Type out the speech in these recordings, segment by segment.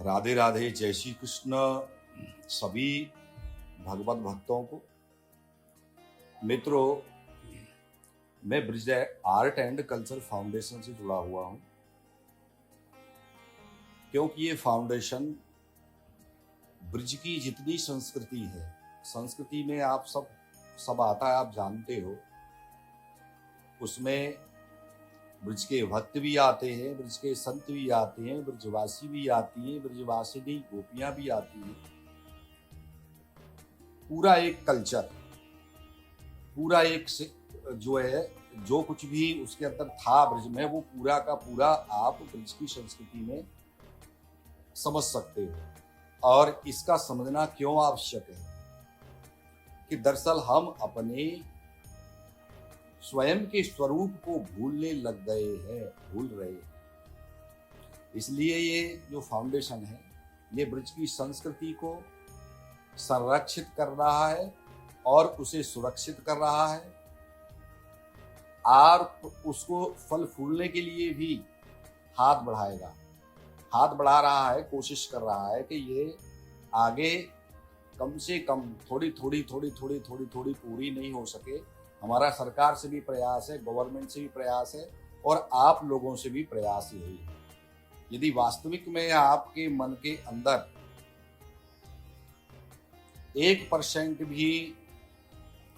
राधे राधे, जय श्री कृष्ण सभी भगवत भक्तों को। मित्रों, मैं bridge art and culture foundation से जुड़ा हुआ हूं, क्योंकि ये फाउंडेशन ब्रिज की जितनी संस्कृति है, संस्कृति में आप सब आता है, आप जानते हो। उसमें ब्रिज के भक्त भी आते हैं, ब्रिज के संत भी आते हैं, ब्रिजवासी भी आती हैं, ब्रिजवासिनी गोपियां भी आती हैं। पूरा एक कल्चर, पूरा एक जो है, जो कुछ भी उसके अंदर था ब्रिज में, वो पूरा का पूरा आप ब्रिज की संस्कृति में समझ सकते हो। और इसका समझना क्यों आवश्यक है कि दरअसल हम अपने स्वयं के स्वरूप को भूलने लग गए हैं, भूल रहे हैं। इसलिए ये जो फाउंडेशन है, ये ब्रिज की संस्कृति को संरक्षित कर रहा है और उसे सुरक्षित कर रहा है, और उसको फल फूलने के लिए भी हाथ बढ़ाएगा, हाथ बढ़ा रहा है, कोशिश कर रहा है कि ये आगे कम से कम थोड़ी थोड़ी पूरी नहीं हो सके। हमारा सरकार से भी प्रयास है, गवर्नमेंट से भी प्रयास है, और आप लोगों से भी प्रयास यही है। यदि वास्तविक में आपके मन के अंदर 1% भी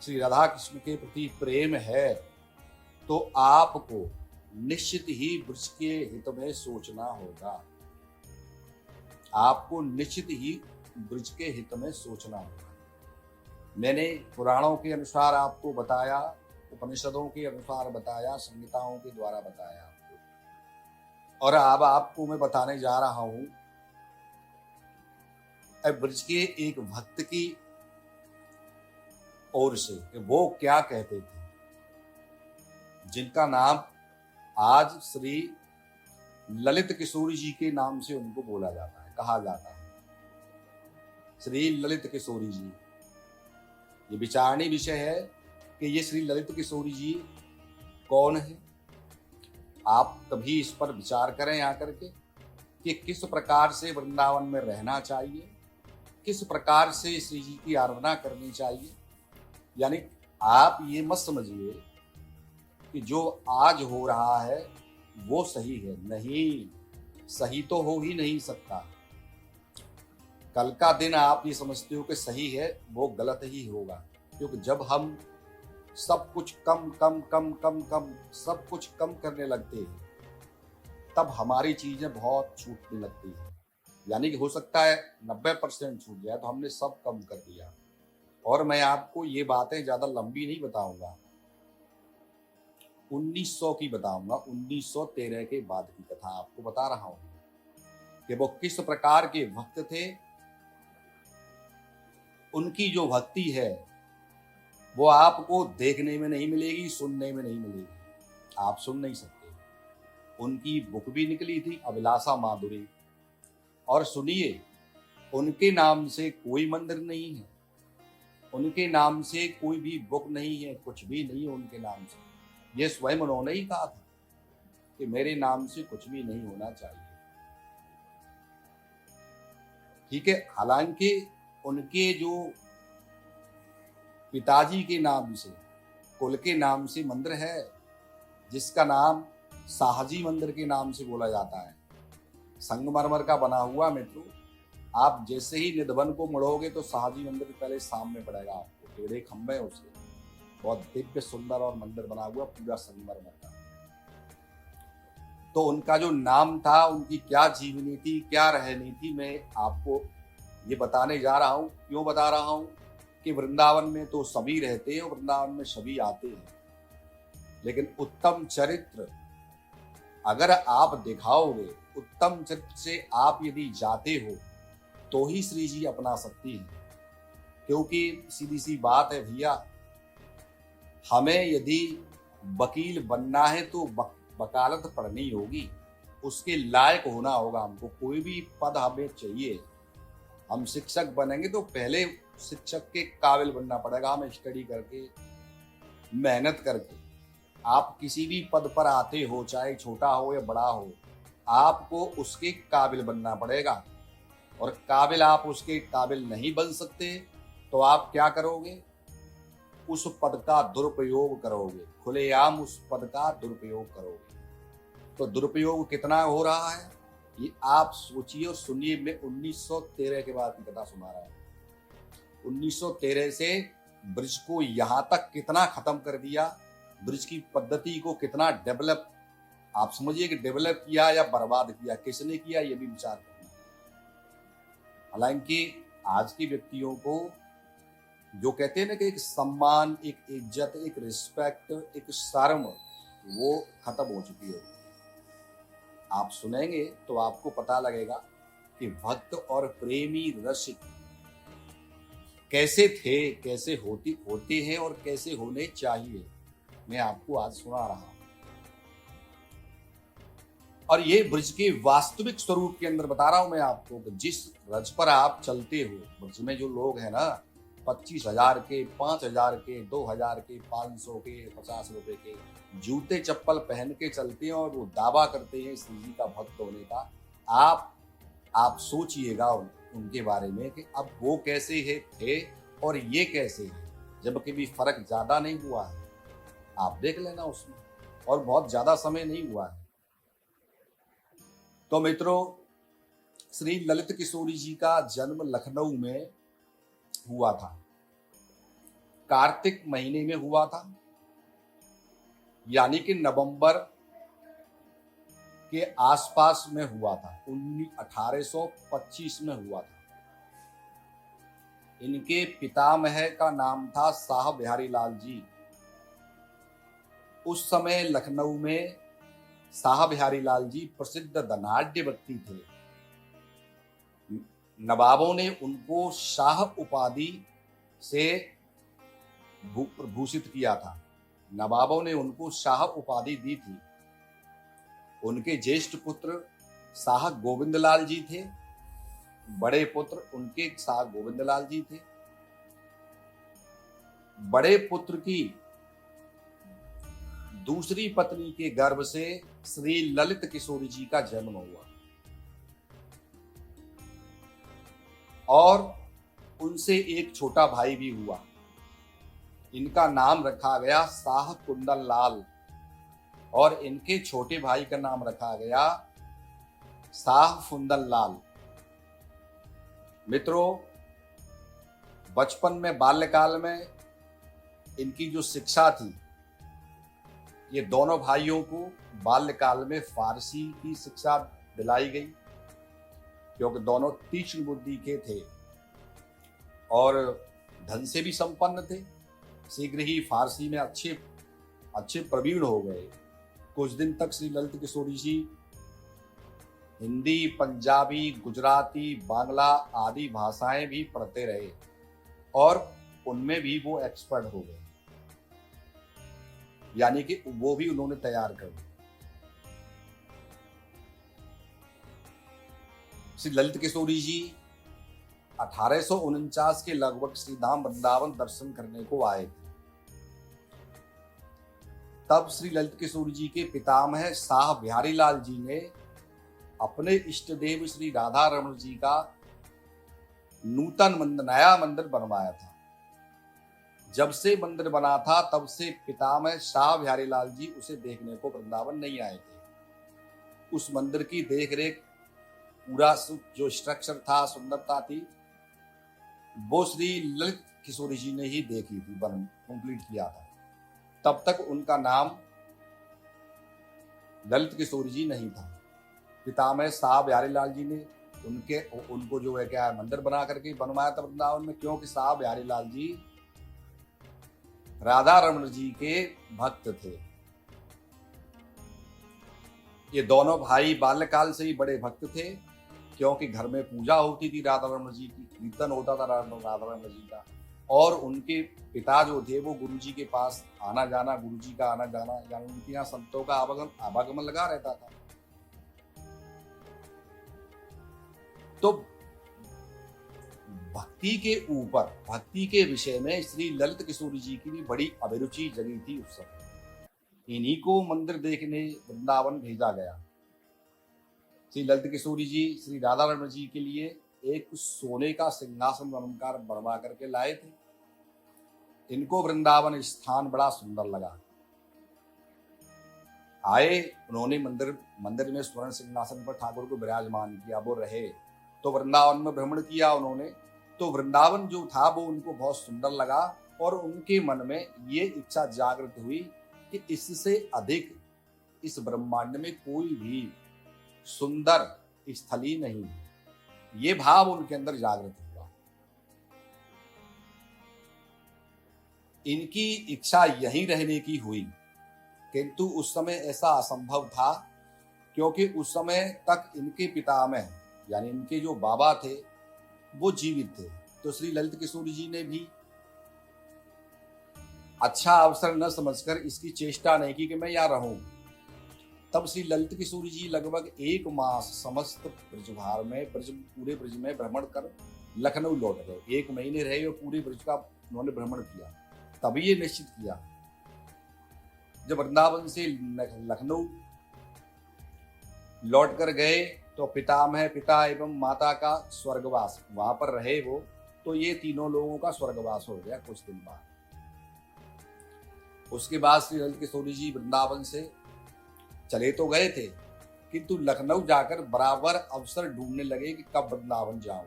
श्री राधा कृष्ण के प्रति प्रेम है, तो आपको निश्चित ही ब्रिज के हित में सोचना होगा। आपको निश्चित ही ब्रिज के हित में सोचना होगा। मैंने पुराणों के अनुसार आपको बताया, उपनिषदों के अनुसार बताया, संहिताओं के द्वारा बताया आपको, और अब आपको मैं बताने जा रहा हूं ब्रिज के एक भक्त की ओर से कि वो क्या कहते थे, जिनका नाम आज श्री ललित किशोरी जी के नाम से उनको बोला जाता है, कहा जाता है, श्री ललित किशोरी जी। ये विचारणीय विषय है कि ये श्री ललित किशोरी जी कौन है। आप कभी इस पर विचार करें आकर के कि किस प्रकार से वृंदावन में रहना चाहिए, किस प्रकार से श्री जी की आराधना करनी चाहिए। यानी आप ये मत समझिए कि जो आज हो रहा है वो सही है, नहीं, सही तो हो ही नहीं सकता। कल का दिन आप ये समझते हो कि सही है, वो गलत ही होगा, क्योंकि जब हम सब कुछ कम सब कुछ कम करने लगते हैं, तब हमारी चीजें बहुत छूटने लगती हैं। यानी कि हो सकता है 90% छूट जाए, तो हमने सब कम कर दिया। और मैं आपको ये बातें ज्यादा लंबी नहीं बताऊंगा, 1900 की बताऊंगा, 1913 के बाद की कथा आपको बता रहा हूं कि वो किस प्रकार के भक्त थे। उनकी जो भक्ति है वो आपको देखने में नहीं मिलेगी, सुनने में नहीं मिलेगी, आप सुन नहीं सकते। उनकी बुक भी निकली थी, अभिलाषा माधुरी, और सुनिए, उनके नाम से कोई मंदिर नहीं है, उनके नाम से कोई भी बुक नहीं है, कुछ भी नहीं है उनके नाम से। ये स्वयं उन्होंने ही कहा था कि मेरे नाम से कुछ भी नहीं होना चाहिए। ठीक है, हालांकि उनके जो पिताजी के नाम से, कुल के नाम से मंदिर है, जिसका नाम शाहजी मंदिर के नाम से बोला जाता है, संगमरमर का बना हुआ। मित्रों, आप जैसे ही निधवन को मुड़ोगे तो शाहजी मंदिर पहले सामने पड़ेगा आपको, टेढ़े खंभे उसके, बहुत दिव्य सुंदर और मंदिर बना हुआ पूरा संगमरमर का। तो उनका जो नाम था, उनकी क्या जीवनी थी, क्या रहनी थी, मैं आपको ये बताने जा रहा हूं। क्यों बता रहा हूं कि वृंदावन में तो सभी रहते हैं, वृंदावन में सभी आते हैं, लेकिन उत्तम चरित्र अगर आप दिखाओगे, उत्तम चरित्र से आप यदि जाते हो, तो ही श्री जी अपना सकती है। क्योंकि सीधी सी बात है भैया, हमें यदि वकील बनना है तो वकालत पढ़नी होगी, उसके लायक होना होगा। हमको कोई भी पद हमें चाहिए, हम शिक्षक बनेंगे तो पहले शिक्षक के काबिल बनना पड़ेगा, हमें स्टडी करके, मेहनत करके। आप किसी भी पद पर आते हो, चाहे छोटा हो या बड़ा हो, आपको उसके काबिल बनना पड़ेगा। और काबिल आप उसके काबिल नहीं बन सकते तो आप क्या करोगे? उस पद का दुरुपयोग करोगे, खुलेआम उस पद का दुरुपयोग करोगे। तो दुरुपयोग कितना हो रहा है ये आप सोचिए और सुनिए। मैं 1913 के बाद की कथा सुना रहा हूं। 1913 से ब्रिज को यहां तक कितना खत्म कर दिया, ब्रिज की पद्धति को कितना डेवलप, आप समझिए कि डेवलप किया या बर्बाद किया, किसने किया ये भी विचार करना। हालांकि आज के व्यक्तियों को जो कहते हैं ना कि एक सम्मान, एक इज्जत, एक रिस्पेक्ट, एक शर्म, वो खत्म हो चुकी है। आप सुनेंगे तो आपको पता लगेगा कि भक्त और प्रेमी रसिक कैसे थे, कैसे होते हैं और कैसे होने चाहिए, मैं आपको आज सुना रहा हूं। और ये ब्रज के वास्तविक स्वरूप के अंदर बता रहा हूं मैं आपको कि जिस रज पर आप चलते हो, ब्रज में जो लोग हैं ना, 25,000 के, 5,000 के, 2,000 के, 500 के, 50 रुपए के जूते चप्पल पहन के चलते हैं और वो दावा करते हैं श्री जी का भक्त होने का। आप सोचिएगा उनके बारे में कि अब वो कैसे है थे और ये कैसे है, जबकि भी फर्क ज्यादा नहीं हुआ है। आप देख लेना उसमें, और बहुत ज्यादा समय नहीं हुआ है। तो मित्रों, श्री ललित किशोरी जी का जन्म लखनऊ में हुआ था, कार्तिक महीने में हुआ था, यानी कि नवंबर के आसपास में हुआ था, 1825 में हुआ था। इनके पितामह का नाम था शाह बिहारी लाल जी। उस समय लखनऊ में शाह बिहारी लाल जी प्रसिद्ध धनाढ्य व्यक्ति थे। नवाबों ने उनको शाह उपाधि से भूषित किया था, नवाबों ने उनको शाह उपाधि दी थी। उनके ज्येष्ठ पुत्र शाह गोविंदलाल जी थे, बड़े पुत्र उनके शाह गोविंदलाल जी थे। बड़े पुत्र की दूसरी पत्नी के गर्भ से श्री ललित किशोरी जी का जन्म हुआ और उनसे एक छोटा भाई भी हुआ। इनका नाम रखा गया शाह कुंदन लाल और इनके छोटे भाई का नाम रखा गया शाह फुंदन लाल। मित्रों, बचपन में, बाल्यकाल में इनकी जो शिक्षा थी, ये दोनों भाइयों को बाल्यकाल में फारसी की शिक्षा दिलाई गई, क्योंकि दोनों तीक्ष्ण बुद्धि के थे और धन से भी संपन्न थे। शीघ्र ही फारसी में अच्छे प्रवीण हो गए। कुछ दिन तक श्री ललित किशोरी जी हिंदी, पंजाबी, गुजराती, बांग्ला आदि भाषाएं भी पढ़ते रहे और उनमें भी वो एक्सपर्ट हो गए, यानी कि वो भी उन्होंने तैयार कर दिया। श्री ललित किशोरी जी 1849 के लगभग श्री धाम वृंदावन दर्शन करने को आए थे। तब श्री ललित किशोरी जी के पितामह शाह बिहारी लाल जी ने अपने इष्ट देव श्री राधा रमण जी का नूतन मंदिर, नया मंदिर बनवाया था। जब से मंदिर बना था तब से पितामह शाह बिहारी लाल जी उसे देखने को वृंदावन नहीं आए थे। उस मंदिर की देखरेख, पूरा जो स्ट्रक्चर था, सुंदरता थी, वो श्री ललित किशोरी जी ने ही देखी थी, कंप्लीट किया था। तब तक उनका नाम ललित किशोरी जी नहीं था। पितामह शाह बिहारी लाल जी ने उनको जो है क्या मंदिर बना करके बनवाया था वृंदावन में, क्योंकि शाह बिहारी लाल जी राधा रमण जी के भक्त थे। ये दोनों भाई बाल्यकाल से ही बड़े भक्त थे, क्योंकि घर में पूजा होती थी राधा रमण जी की, कीर्तन होता था राधा रमण जी का, और उनके पिता जो थे वो गुरु जी के पास आना जाना, गुरु जी का आना जाना, यानी उनके यहाँ संतों का आवागमन लगा रहता था। तो भक्ति के ऊपर, भक्ति के विषय में श्री ललित किशोरी जी की भी बड़ी अभिरुचि जगी थी उस समय। इन्हीं को मंदिर देखने वृंदावन भेजा गया। श्री ललित किशोरी जी श्री राधा रमण जी के लिए एक सोने का सिंहासन बनकर बनवा करके लाए थे। इनको वृंदावन स्थान बड़ा सुंदर लगा। आए, उन्होंने मंदिर में स्वर्ण सिंहासन पर ठाकुर को विराजमान किया, वो रहे। तो वृंदावन में भ्रमण किया उन्होंने, तो वृंदावन जो था वो उनको बहुत सुंदर लगा और उनके मन में ये इच्छा जागृत हुई कि इससे अधिक इस ब्रह्मांड में कोई भी सुंदर स्थली नहीं। ये भाव उनके अंदर जागृत हुआ। इनकी इच्छा यहीं रहने की हुई, किंतु उस समय ऐसा असंभव था, क्योंकि उस समय तक इनके पितामह यानी इनके जो बाबा थे वो जीवित थे। तो श्री ललित किशोर जी ने भी अच्छा अवसर न समझकर इसकी चेष्टा नहीं की कि मैं यहाँ रहूं। तब श्री ललित किशोर जी लगभग 1 मास समस्त ब्रजभार में पूरे ब्रज में भ्रमण कर लखनऊ लौट गए। 1 महीने रहे और पूरे ब्रज का उन्होंने भ्रमण किया। तभी ये निश्चित किया, जब वृंदावन से लखनऊ लौट कर गए तो पिता एवं माता का स्वर्गवास वहां पर रहे वो, तो ये तीनों लोगों का स्वर्गवास हो गया कुछ दिन बाद। उसके बाद श्री ललित किशोर जी वृंदावन से चले तो गए थे, किंतु लखनऊ जाकर बराबर अवसर ढूंढने लगे कि कब वृंदावन जाऊं,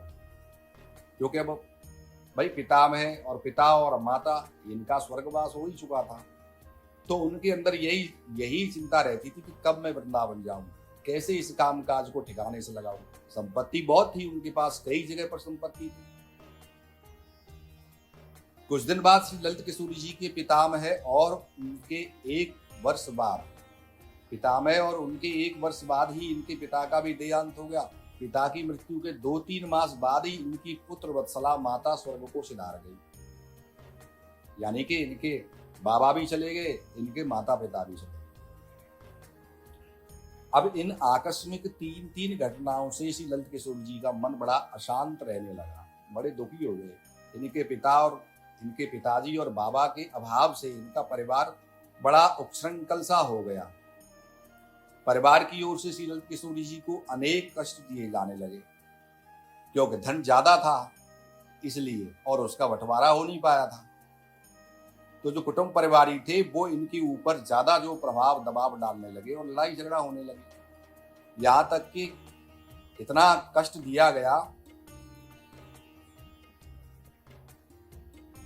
क्योंकि अब भाई पिता और माता इनका स्वर्गवास हो ही चुका था। तो उनके अंदर यही चिंता रहती थी कि कब मैं वृंदावन जाऊं, कैसे इस काम काज को ठिकाने से लगाऊं। संपत्ति बहुत थी उनके पास, कई जगह पर संपत्ति थी। कुछ दिन बाद श्री ललित किशोर जी के पितामह और उनके 1 वर्ष बाद ही इनके पिता का भी देहांत हो गया। पिता की मृत्यु के 2-3 मास बाद ही इनकी पुत्र वत्सला माता स्वर्ग को सिधार गई। यानी कि इनके बाबा भी चले गए, इनके माता पिता भी चले गए। अब इन आकस्मिक 3 घटनाओं से श्री ललित किशोर जी का मन बड़ा अशांत रहने लगा, बड़े दुखी हो गए। इनके पिताजी और बाबा के अभाव से इनका परिवार बड़ा उच्छृंखल सा हो गया। परिवार की ओर से श्री ललित किशोर जी को अनेक कष्ट दिए जाने लगे, क्योंकि धन ज्यादा था इसलिए, और उसका बंटवारा हो नहीं पाया था। तो जो कुटुंब परिवारी थे वो इनके ऊपर ज्यादा जो प्रभाव दबाव डालने लगे और लड़ाई झगड़ा होने लगे। यहां तक कि इतना कष्ट दिया गया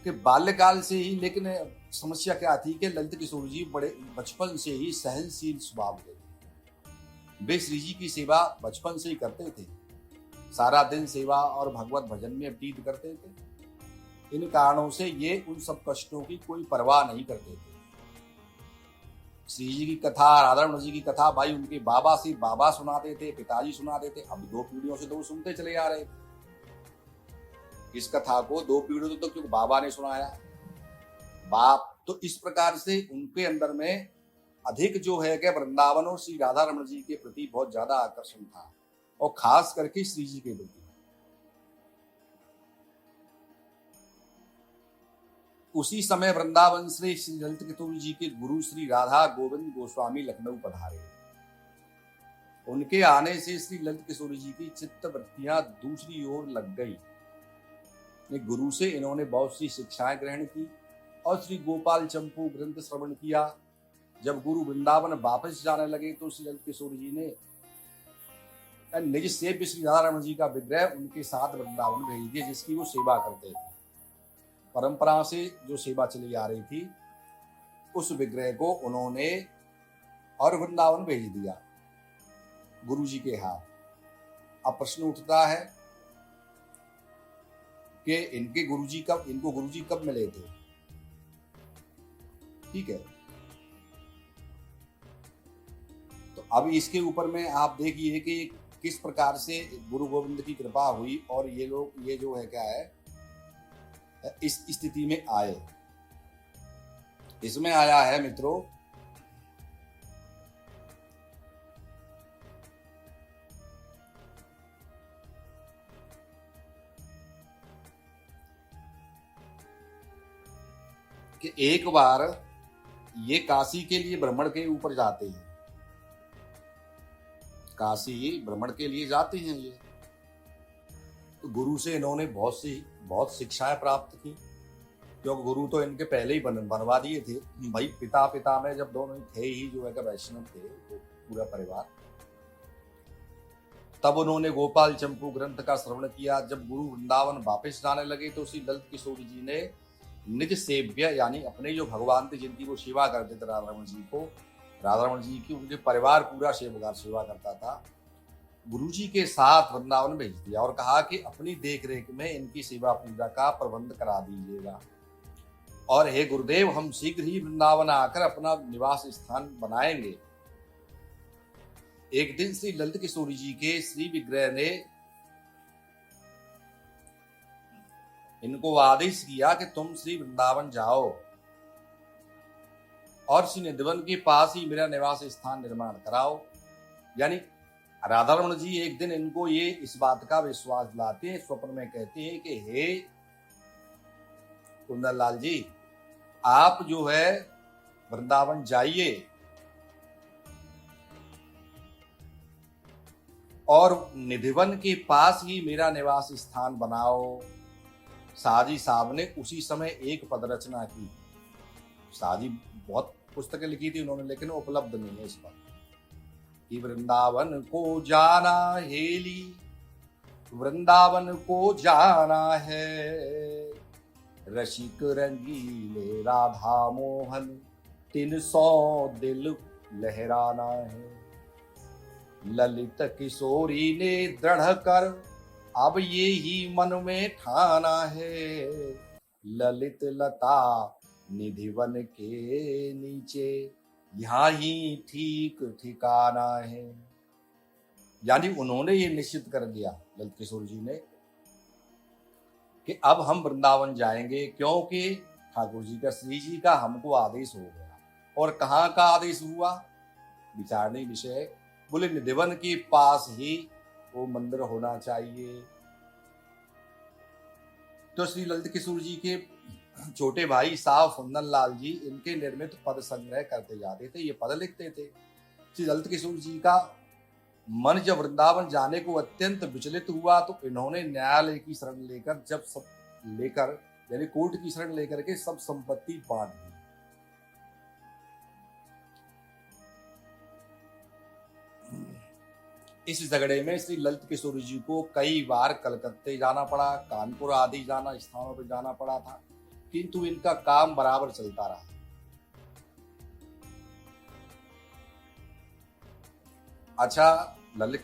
कि बाल्यकाल से ही, लेकिन समस्या क्या थी कि ललित किशोर जी बड़े बचपन से ही सहनशील स्वभाव के थे। वे श्री जी की सेवा बचपन से ही करते थे, सारा दिन सेवा और भगवत भजन में व्यतीत करते थे। इन कारणों से ये उन सब कष्टों की कोई परवाह नहीं करते थे। श्री जी की कथा, राधा रमण जी की कथा भाई उनके बाबा सुनाते थे, पिताजी सुनाते थे। अब 2 पीढ़ियों से तो सुनते चले आ रहे थे इस कथा को। 2 पीढ़ियों तो क्योंकि बाबा ने सुनाया, बाप। तो इस प्रकार से उनके अंदर में अधिक जो है कि वृंदावन और श्री राधा रमण जी के प्रति बहुत ज्यादा आकर्षण था, और खास करके श्री जी के प्रति। उसी समय वृंदावन से श्री ललित किशोर जी के गुरु श्री राधा गोविंद गोस्वामी लखनऊ पधारे। उनके आने से श्री ललित किशोर जी की चित्त वृत्तियां दूसरी ओर लग गई। गुरु से इन्होंने बहुत सी शिक्षाएं ग्रहण की और श्री गोपाल चंपू ग्रंथ श्रवण किया। जब गुरु वृंदावन वापस जाने लगे तो श्री ललित किशोर जी ने निज सेव्य श्री राधा रमण जी का विग्रह उनके साथ वृंदावन भेज दिया, जिसकी वो सेवा करते थे। परंपरा से जो सेवा चली आ रही थी उस विग्रह को उन्होंने और वृंदावन भेज दिया गुरु जी के हाथ। अब प्रश्न उठता है कि इनको गुरुजी कब मिले थे? ठीक है, तो अब इसके ऊपर में आप देखिए कि किस प्रकार से गुरु गोविंद की कृपा हुई और ये लोग ये जो है क्या है इस स्थिति में आए। इसमें आया है मित्रों कि एक बार ये काशी के लिए भ्रमण के ऊपर जाते हैं, काशी भ्रमण के लिए जाते हैं ये। तो गुरु से इन्होंने बहुत शिक्षाएं प्राप्त की, क्योंकि गुरु तो इनके पहले ही बनवा दिए थे भाई। पिता में जब दोनों थे ही जो है वैष्णव थे, तो पूरा परिवार। तब उन्होंने गोपाल चंपू ग्रंथ का श्रवण किया। जब गुरु वृंदावन वापस जाने लगे तो श्री ललित किशोर जी ने निज सेव्य यानी अपने जो भगवान थे जिनकी वो सेवा करते थे राधा रमण जी को, राधा रमण जी की उनके परिवार पूरा सेवा करता था, गुरु जी के साथ वृंदावन भेज दिया और कहा कि अपनी देख रेख में इनकी सेवा पूजा का प्रबंध करा दीजिएगा। और हे गुरुदेव, हम शीघ्र ही वृंदावन आकर अपना निवास स्थान बनाएंगे। एक दिन श्री ललित किशोरी जी के श्री विग्रह ने इनको आदेश किया कि तुम श्री वृंदावन जाओ और श्री निधिवन के पास ही मेरा निवास स्थान निर्माण कराओ। यानी राधा रमण जी एक दिन इनको ये इस बात का विश्वास दिलाते हैं, स्वप्न में कहते हैं कि हे कुंदन लाल जी, आप जो है वृंदावन जाइए और निधिवन के पास ही मेरा निवास स्थान बनाओ। साजी साहब ने उसी समय एक पद रचना की। साजी बहुत पुस्तकें लिखी थी उन्होंने, लेकिन उपलब्ध नहीं है इस पर। कि वृंदावन को जाना हेली, वृंदावन को जाना है, रसिक रंगीले राधा मोहन 300 दिल लहराना है। ललित किशोरी ने दृढ़ कर अब ये ही मन में ठाना है, ललित लता निधिवन के नीचे यहाँ ही ठीक ठिकाना है। यानी उन्होंने ये निश्चित कर दिया ललित किशोर जी ने कि अब हम वृंदावन जाएंगे, क्योंकि ठाकुर जी का, श्री जी का हमको आदेश हो गया। और कहाँ का आदेश हुआ, विचारने विषय। बोले निधिवन के पास ही वो मंदिर होना चाहिए। तो श्री ललित किशोर जी के छोटे भाई साहब कुंदन लाल जी इनके निर्मित पद संग्रह करते जाते थे, ये पद लिखते थे। श्री ललित किशोर जी का मन जब वृंदावन जाने को अत्यंत विचलित हुआ तो इन्होंने न्यायालय की शरण लेकर यानी कोर्ट की शरण लेकर के सब संपत्ति बांट दी। इस झगड़े में श्री ललित किशोर जी को कई बार कलकत्ते जाना पड़ा, कानपुर आदि स्थानों पर जाना पड़ा था, किंतु इनका काम बराबर चलता रहा। अच्छा, ललित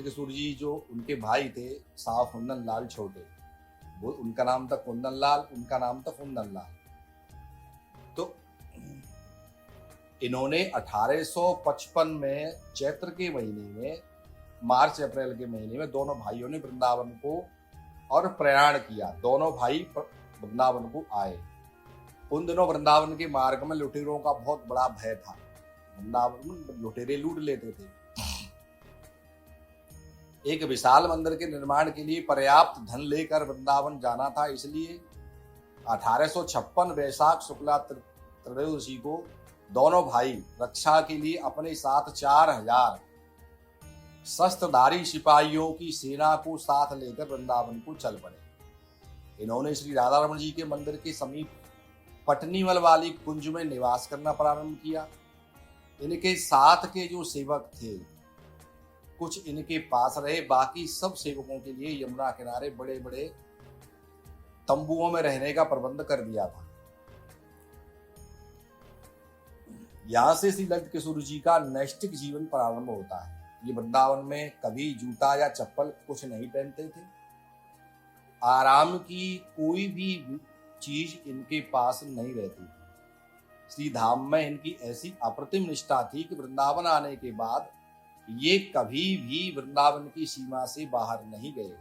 किशोर जी जो उनके भाई थे साहब कुंदन लाल छोटे, वो उनका नाम था कुंदन लाल, उनका नाम था कुंदन लाल। तो इन्होंने 1855 में चैत्र के महीने में, मार्च अप्रैल के महीने में दोनों भाइयों ने वृंदावन को और प्रयाण किया। दोनों भाई वृंदावन को आए। उन दिनों वृंदावन के मार्ग में लुटेरों का बहुत बड़ा भय था। वृंदावन में लुटेरे लूट लेते थे। एक विशाल मंदिर के निर्माण के लिए पर्याप्त धन लेकर वृंदावन जाना था, इसलिए 1856 वैशाख शुक्ला त्रयोदशी को दोनों भाई रक्षा के लिए अपने साथ 4000 शस्त्रधारी सिपाहियों की सेना को साथ लेकर वृंदावन को चल पड़े। इन्होंने श्री राधा रमण जी के मंदिर के समीप पटनीमल वाली कुंज में निवास करना प्रारंभ किया। इनके साथ के जो सेवक थे कुछ इनके पास रहे, बाकी सब सेवकों के लिए यमुना किनारे बड़े बड़े तंबुओं में रहने का प्रबंध कर दिया था। यहां से श्री ललित किशोर जी का नैष्ठिक जीवन प्रारंभ होता है। ये वृंदावन में कभी जूता या चप्पल कुछ नहीं पहनते थे। आराम की कोई भी चीज इनके पास नहीं रहती थी। श्री धाम में इनकी ऐसी अप्रतिम निष्ठा थी कि वृंदावन आने के बाद ये कभी भी वृंदावन की सीमा से बाहर नहीं गए।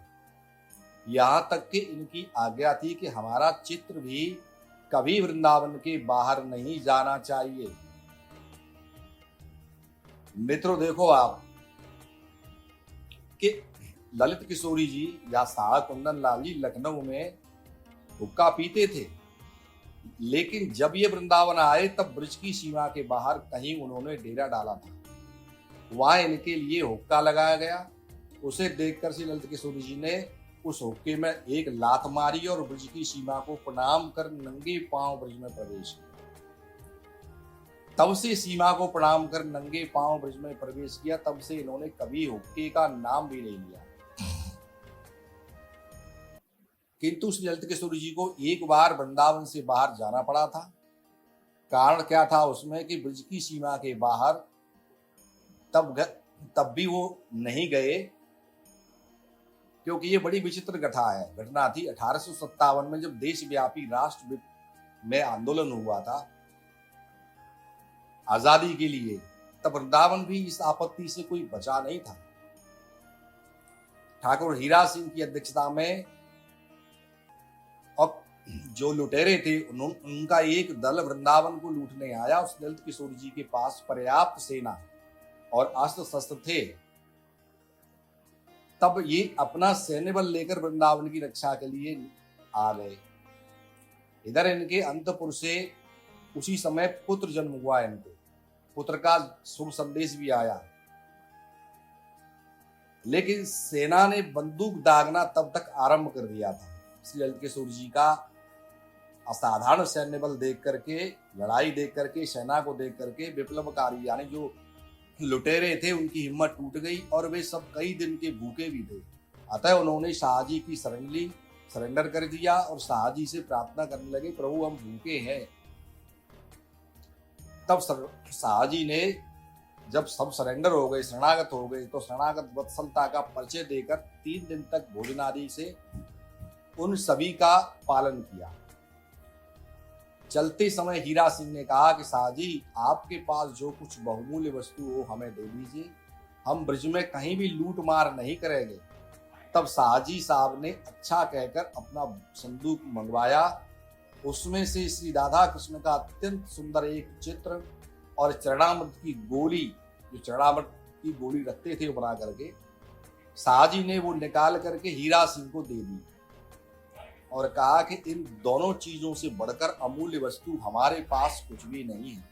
यहाँ तक कि इनकी आज्ञा थी कि हमारा चित्र भी कभी वृंदावन के बाहर नहीं जाना चाहिए। मित्रों, देखो आप कि ललित किशोरी जी या साहब कुंदन लाल जी लखनऊ में हुक्का पीते थे, लेकिन जब ये वृंदावन आए तब ब्रज की सीमा के बाहर कहीं उन्होंने डेरा डाला था। वहां इनके लिए हुक्का लगाया गया। उसे देखकर श्री ललित किशोरी जी ने उस हुक्के में एक लात मारी और ब्रज की सीमा को प्रणाम कर नंगे पांव ब्रज में प्रवेश किया। तब से सीमा को प्रणाम कर नंगे पांव ब्रज में प्रवेश किया। तब से इन्होंने कभी हुक्के का नाम भी नहीं लिया। किंतु श्री ललित किशोर जी को एक बार वृंदावन से बाहर जाना पड़ा था। कारण क्या था उसमें कि ब्रज की सीमा के बाहर तब भी वो नहीं गए, क्योंकि ये बड़ी विचित्र घटना थी। 1857 में जब देशव्यापी राष्ट्र में आंदोलन हुआ था आजादी के लिए, तब वृंदावन भी इस आपत्ति से कोई बचा नहीं था। ठाकुर हीरा सिंह की अध्यक्षता में और जो लुटेरे थे उनका एक दल वृंदावन को लूटने आया। उस ललित किशोर जी के पास पर्याप्त सेना और अस्त्र शस्त्र थे। तब ये अपना सैन्य बल लेकर वृंदावन की रक्षा के लिए आ गए। इधर इनके अंतपुर से उसी समय पुत्र जन्म हुआ। इनको पुत्र का शुभ संदेश भी आया, लेकिन सेना ने बंदूक दागना तब तक आरंभ कर दिया था। श्री ललित किशोर जी का असाधारण सैन्य बल देख करके, लड़ाई देख करके, सेना को देख करके विप्लवकारी यानी जो लुटेरे थे उनकी हिम्मत टूट गई और वे सब कई दिन के भूखे भी थे। अतः उन्होंने शाहजी की शरण ली, सरेंडर कर दिया और शाहजी से प्रार्थना करने लगे, प्रभु हम भूखे हैं। तब शाहजी ने जब सब सरेंडर हो गए, शरणागत हो गए, तो शरणागत वत्सलता का परिचय देकर 3 दिन तक भोजन आदि से उन सभी का पालन किया। चलते समय हीरा सिंह ने कहा कि शाहजी आपके पास जो कुछ बहुमूल्य वस्तु हो हमें दे दीजिए, हम ब्रज में कहीं भी लूट मार नहीं करेंगे। तब शाहजी साहब ने अच्छा कहकर अपना संदूक मंगवाया। उसमें से श्री राधा कृष्ण का अत्यंत सुंदर एक चित्र और चरणामृत की गोली, जो चरणामृत की गोली रखते थे बना करके, शाहजी ने वो निकाल करके हीरा सिंह को दे दी और कहा कि इन दोनों चीजों से बढ़कर अमूल्य वस्तु हमारे पास कुछ भी नहीं है।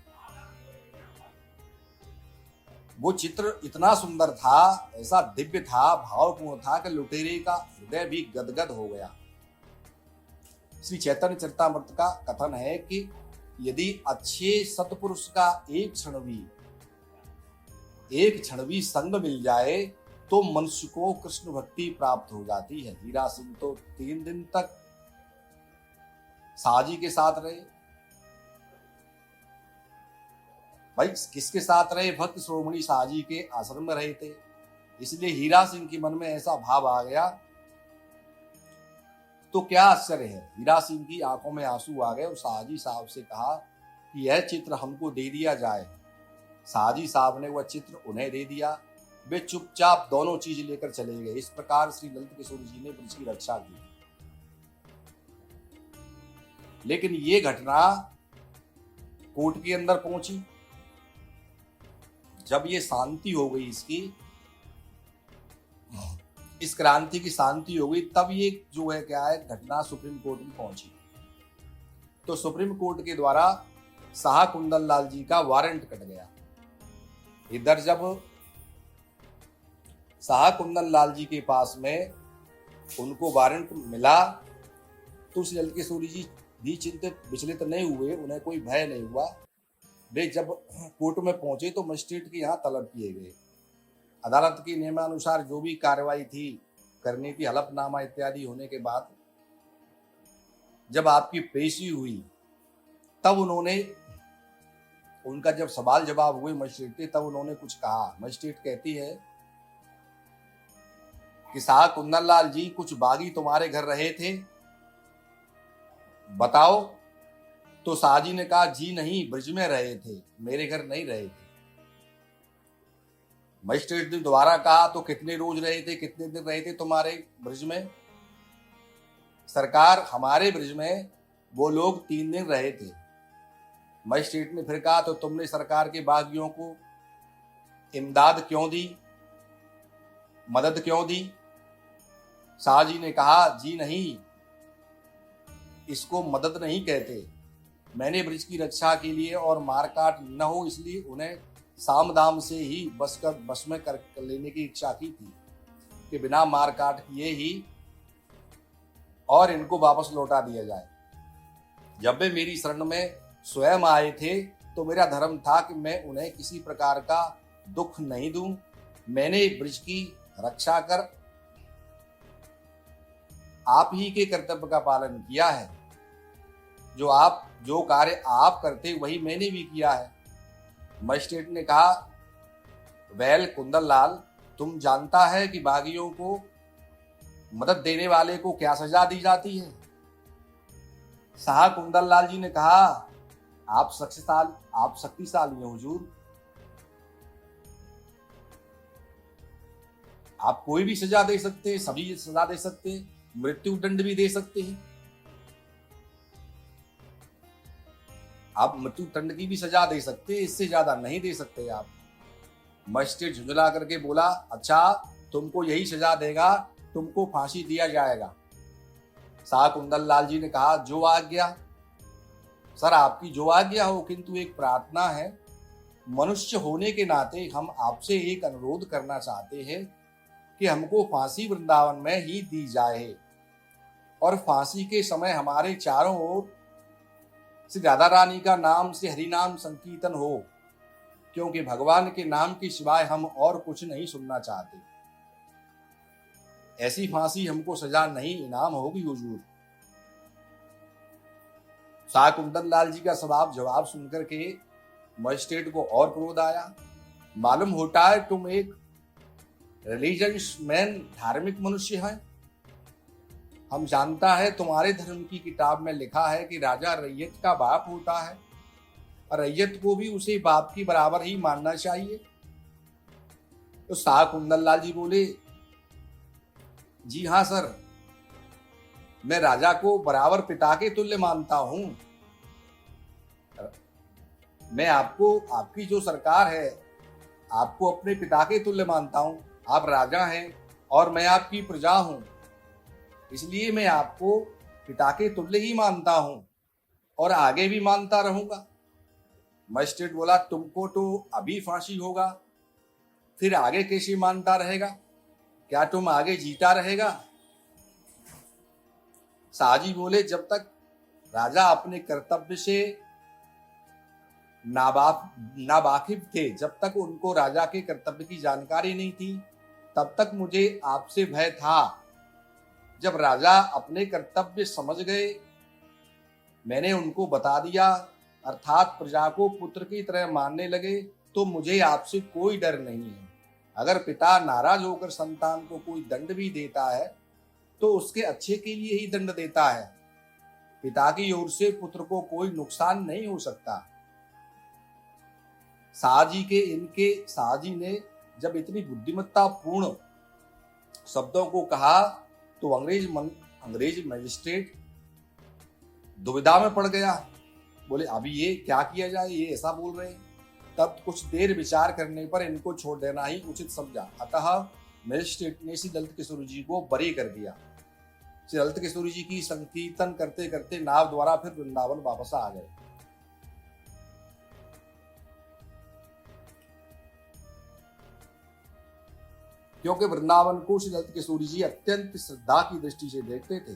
वो चित्र इतना सुंदर था, ऐसा दिव्य था, भावपूर्ण था कि लुटेरे का हृदय भी गदगद हो गया। श्री चैतन्य चरितामृत का कथन है कि यदि अच्छे सत्पुरुष का एक क्षण भी संग मिल जाए तो मनुष्य को कृष्ण भक्ति प्राप्त हो जाती है। हीरा सिंह तो 3 दिन तक शाहजी के साथ रहे। भाई किसके साथ रहे? भक्त श्रोमणी शाहजी के आश्रम में रहे थे। इसलिए हीरा सिंह के मन में ऐसा भाव आ गया। तो क्या आश्चर्य है, हीरा सिंह की आंखों में आंसू आ गए और शाहजी साहब से कहा कि यह चित्र हमको दे दिया जाए। शाहजी साहब ने वह चित्र उन्हें दे दिया। वे चुपचाप दोनों चीज लेकर चले गए। इस प्रकार श्री ललित किशोर जी ने ब्रज की रक्षा की। लेकिन ये घटना कोर्ट के अंदर पहुंची। जब ये शांति हो गई, इस क्रांति की शांति हो गई, तब ये जो है क्या है घटना सुप्रीम कोर्ट में पहुंची। तो सुप्रीम कोर्ट के द्वारा शाह कुंदन लाल जी का वारंट कट गया। इधर जब शाह कुंदन लाल जी के पास में उनको वारंट मिला तो श्री ललित किशोर जी भी चिंतित विचलित नहीं हुए, उन्हें कोई भय नहीं हुआ। वे जब कोर्ट में पहुंचे तो मजिस्ट्रेट के यहाँ तलब किए गए। अदालत के नियमानुसार जो भी कार्रवाई थी करनी थी, हलफनामा इत्यादि होने के बाद जब आपकी पेशी हुई तब उनका जब सवाल जवाब हुए मजिस्ट्रेट के, तब उन्होंने कुछ कहा। मजिस्ट्रेट कहती है कि शाह कुंदन लाल जी कुछ बागी तुम्हारे घर रहे थे, बताओ। तो शाहजी ने कहा जी नहीं, ब्रज में रहे थे, मेरे घर नहीं रहे थे। मजिस्ट्रेट ने दोबारा कहा तो कितने रोज रहे थे, कितने दिन रहे थे तुम्हारे ब्रज में? सरकार हमारे ब्रज में वो लोग 3 दिन रहे थे। मजिस्ट्रेट ने फिर कहा तो तुमने सरकार के बागियों को इमदाद क्यों दी, मदद क्यों दी? शाहजी ने कहा जी नहीं, इसको मदद नहीं कहते। मैंने ब्रज की रक्षा के लिए और मारकाट न हो इसलिए उन्हें साम दाम से ही बस में कर लेने की इच्छा की थी कि बिना मारकाट किए ही और इनको वापस लौटा दिया जाए। जब वे मेरी शरण में स्वयं आए थे तो मेरा धर्म था कि मैं उन्हें किसी प्रकार का दुख नहीं दूं। मैंने ब्रज की रक्षा कर आप ही के कर्तव्य का पालन किया है। जो कार्य आप करते वही मैंने भी किया है। मजिस्ट्रेट ने कहा, वेल कुंदन लाल, तुम जानता है कि बागियों को मदद देने वाले को क्या सजा दी जाती है? शाह कुंदन लाल जी ने कहा, आप शक्तिशाली हैं हुजूर, आप कोई भी सजा दे सकते हैं, सभी सजा दे सकते हैं, मृत्यु दंड भी दे सकते हैं। आप मृत्यु दंड की भी सजा दे सकते हैं, इससे ज्यादा नहीं दे सकते आप। मजिस्ट्रेट झुंझला करके बोला, अच्छा तुमको यही सजा देगा, तुमको फांसी दिया जाएगा। शाह कुंदन लाल जी ने कहा, जो आज्ञा सर, आपकी जो आज्ञा हो, किंतु एक प्रार्थना है। मनुष्य होने के नाते हम आपसे एक अनुरोध करना चाहते हैं कि हमको फांसी वृंदावन में ही दी जाए और फांसी के समय हमारे चारों ओर श्री राधा रानी का नाम से हरिनाम संकीर्तन हो, क्योंकि भगवान के नाम के सिवाय हम और कुछ नहीं सुनना चाहते। ऐसी फांसी हमको सजा नहीं, इनाम होगी हुजूर। शाह कुंदन लाल जी का जवाब सुनकर के मजिस्ट्रेट को और क्रोध आया। मालूम होता है तुम एक रिलीजियस मैन, धार्मिक मनुष्य है। हम जानता है तुम्हारे धर्म की किताब में लिखा है कि राजा रैयत का बाप होता है और रैयत को भी उसे बाप की बराबर ही मानना चाहिए। तो शाह कुंदन लाल जी बोले, जी हाँ सर, मैं राजा को बराबर पिता के तुल्य मानता हूं। मैं आपको, आपकी जो सरकार है, आपको अपने पिता के तुल्य मानता हूं। आप राजा हैं और मैं आपकी प्रजा हूं, इसलिए मैं आपको पिता के तुल्य ही मानता हूं और आगे भी मानता रहूंगा। मजिस्ट्रेट बोला, तुमको तो अभी फांसी होगा, फिर आगे कैसे मानता रहेगा? क्या तुम आगे जीता रहेगा? शाहजी बोले, जब तक राजा अपने कर्तव्य से नावाकिफ थे, जब तक उनको राजा के कर्तव्य की जानकारी नहीं थी, तब तक मुझे आपसे भय था। जब राजा अपने कर्तव्य समझ गए, मैंने उनको बता दिया, अर्थात प्रजा को पुत्र की तरह मानने लगे, तो मुझे आपसे कोई डर नहीं है। अगर पिता नाराज होकर संतान को कोई दंड भी देता है तो उसके अच्छे के लिए ही दंड देता है। पिता की ओर से पुत्र को कोई नुकसान नहीं हो सकता। शाहजी ने जब इतनी बुद्धिमत्ता पूर्ण शब्दों को कहा तो अंग्रेज मजिस्ट्रेट दुविधा में पड़ गया। बोले, अभी ये क्या किया जाए, ये ऐसा बोल रहे हैं। तब कुछ देर विचार करने पर इनको छोड़ देना ही उचित समझा। अतः मजिस्ट्रेट ने श्री ललित किशोर जी को बरी कर दिया। श्री ललित किशोर जी की संकीर्तन करते करते नाव द्वारा फिर वृंदावन वापस आ गए। क्योंकि वृंदावन को श्री ललित किशोर जी अत्यंत श्रद्धा की दृष्टि से देखते थे।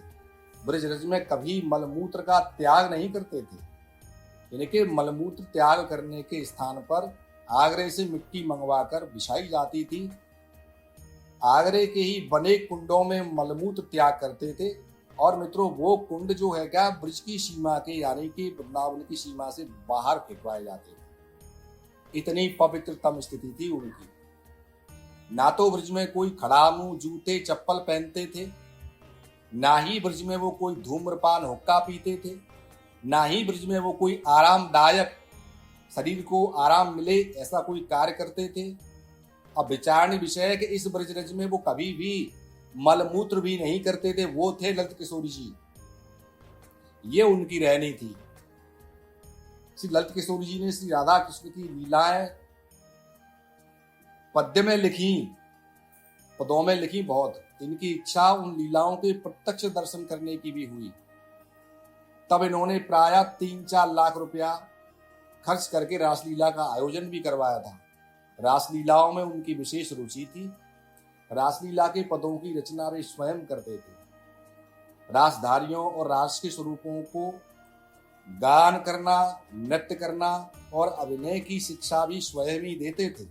ब्रजरज में कभी मलमूत्र का त्याग नहीं करते थे। इनके मलमूत्र त्याग करने के स्थान पर आगरे से मिट्टी मंगवाकर बिछाई जाती थी। आगरे के ही बने कुंडों में मलमूत्र त्याग करते थे। और मित्रों, वो कुंड जो है क्या, ब्रज की सीमा के यानी कि वृंदावन की सीमा से बाहर फेंकवाए जाते थे। इतनी पवित्रतम स्थिति थी उनकी। ना तो ब्रज में कोई खड़ा मुंह जूते चप्पल पहनते थे, ना ही ब्रज में वो कोई धूम्रपान हुक्का पीते थे, ना ही ब्रज में वो कोई आरामदायक, शरीर को आराम मिले ऐसा कोई कार्य करते थे। अब विचारणीय विषय है कि इस ब्रजरज में वो कभी भी मलमूत्र भी नहीं करते थे। वो थे ललित किशोर जी, ये उनकी रहनी थी। श्री ललित किशोर जी ने श्री राधा कृष्ण की लीलाएं पद्य में लिखी, पदों में लिखी बहुत। इनकी इच्छा उन लीलाओं के प्रत्यक्ष दर्शन करने की भी हुई। तब इन्होंने प्रायः 3-4 लाख रुपया खर्च करके रासलीला का आयोजन भी करवाया था। रासलीलाओं में उनकी विशेष रुचि थी। रासलीला के पदों की रचना वे स्वयं करते थे। रासधारियों और रास के स्वरूपों को गान करना, नृत्य करना और अभिनय की शिक्षा भी स्वयं ही देते थे।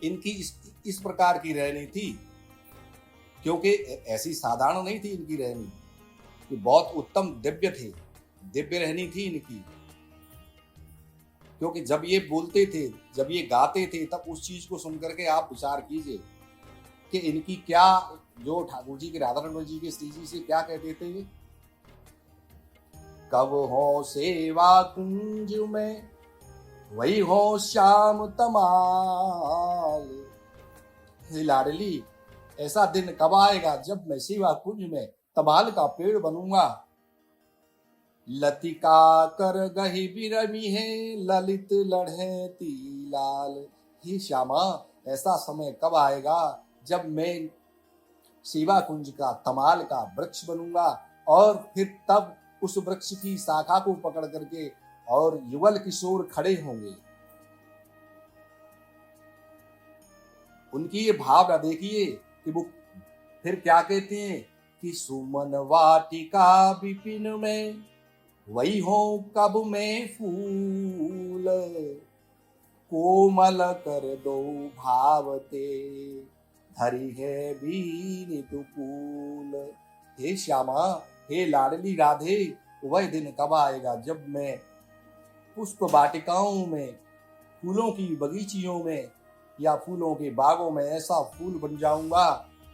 इनकी इस प्रकार की रहनी थी, क्योंकि ऐसी साधारण नहीं थी इनकी रहनी, कि बहुत उत्तम दिव्य थे, दिव्य रहनी थी इनकी। क्योंकि जब ये बोलते थे, जब ये गाते थे, तब उस चीज को सुनकर के आप विचार कीजिए कि इनकी क्या, जो ठाकुर जी के राधा रमण जी के श्री जी से क्या कहते थे, कब हो सेवा कुंज में वही हो श्याम तमाल। हे लाडली, ऐसा दिन कब आएगा जब मैं सेवा कुंज में तमाल का पेड़ बनूंगा। लतिका कर गही बिरमी है ललित लढ़े तीलाल। हे श्यामा, ऐसा समय कब आएगा जब मैं सेवा कुंज का तमाल का वृक्ष बनूंगा, और फिर तब उस वृक्ष की शाखा को पकड़ करके और युगल किशोर खड़े होंगे। उनकी ये भावना देखिए कि वो फिर क्या कहते हैं कि सुमन वाटिका विपिन में वही हो कब में फूल। कोमल कर दो भावते धरी है बीन तुकूल। हे श्यामा, हे लाडली राधे, वह दिन कब आएगा जब मैं पुष्प वाटिकाओं में, फूलों की बगीचियों में या फूलों के बागों में ऐसा फूल बन जाऊंगा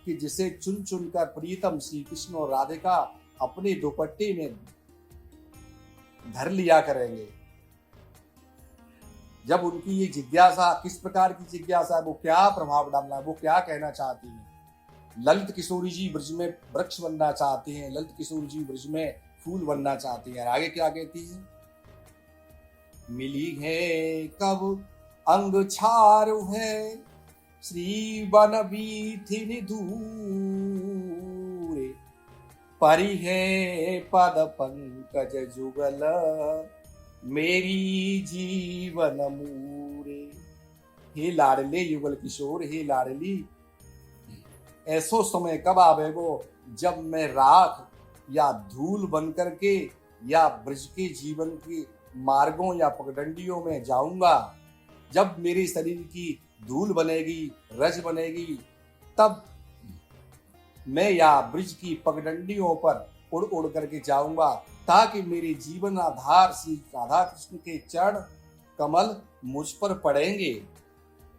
कि जिसे चुन चुन कर प्रीतम श्री कृष्ण और राधिका अपने दुपट्टे में धर लिया करेंगे। जब उनकी ये जिज्ञासा, किस प्रकार की जिज्ञासा है, वो क्या प्रभाव डालना है, वो क्या कहना चाहती हैं। ललित किशोरी जी ब्रज में वृक्ष बनना चाहते हैं, ललित किशोरी जी ब्रज में फूल बनना चाहती हैं। आगे क्या कहती हैं, मिली है कब अंग छार है श्री वन बीथि निधूरे। परि है पद पंकज जुगल मेरी जीवन मूरे। हे लाडले युगल किशोर, हे लाडली, ऐसो समय कब आवेगो जब मैं राख या धूल बन करके या ब्रज के जीवन के मार्गों या पगडंडियों में जाऊंगा। जब मेरे शरीर की धूल बनेगी, रज बनेगी, तब मैं या ब्रज की पगडंडियों पर उड़ उड़ करके जाऊंगा, ताकि मेरे जीवन आधार श्री राधा कृष्ण के चरण कमल मुझ पर पड़ेंगे।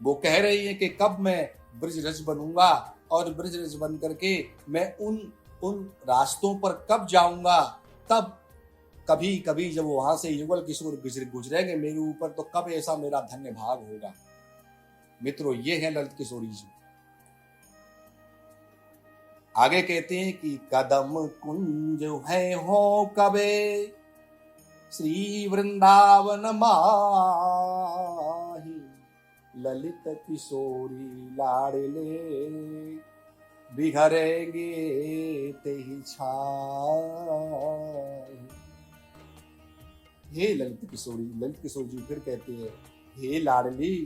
वो कह रही है कि कब मैं ब्रज रज बनूंगा, और ब्रज रज बन करके मैं उन रास्तों पर कब जाऊंगा। तब कभी कभी जब वहां से युगल किशोर गुजरेंगे मेरे ऊपर, तो कब ऐसा मेरा धन्य भाग होगा। मित्रों, ये है ललित किशोरी जी। आगे कहते हैं कि कदम कुंज है हो कबे श्री वृंदावन माही। ललित किशोरी लाडले बिखरेंगे तेहि छाए। हे ललित किशोर जी फिर कहते हैं, हे लाडली,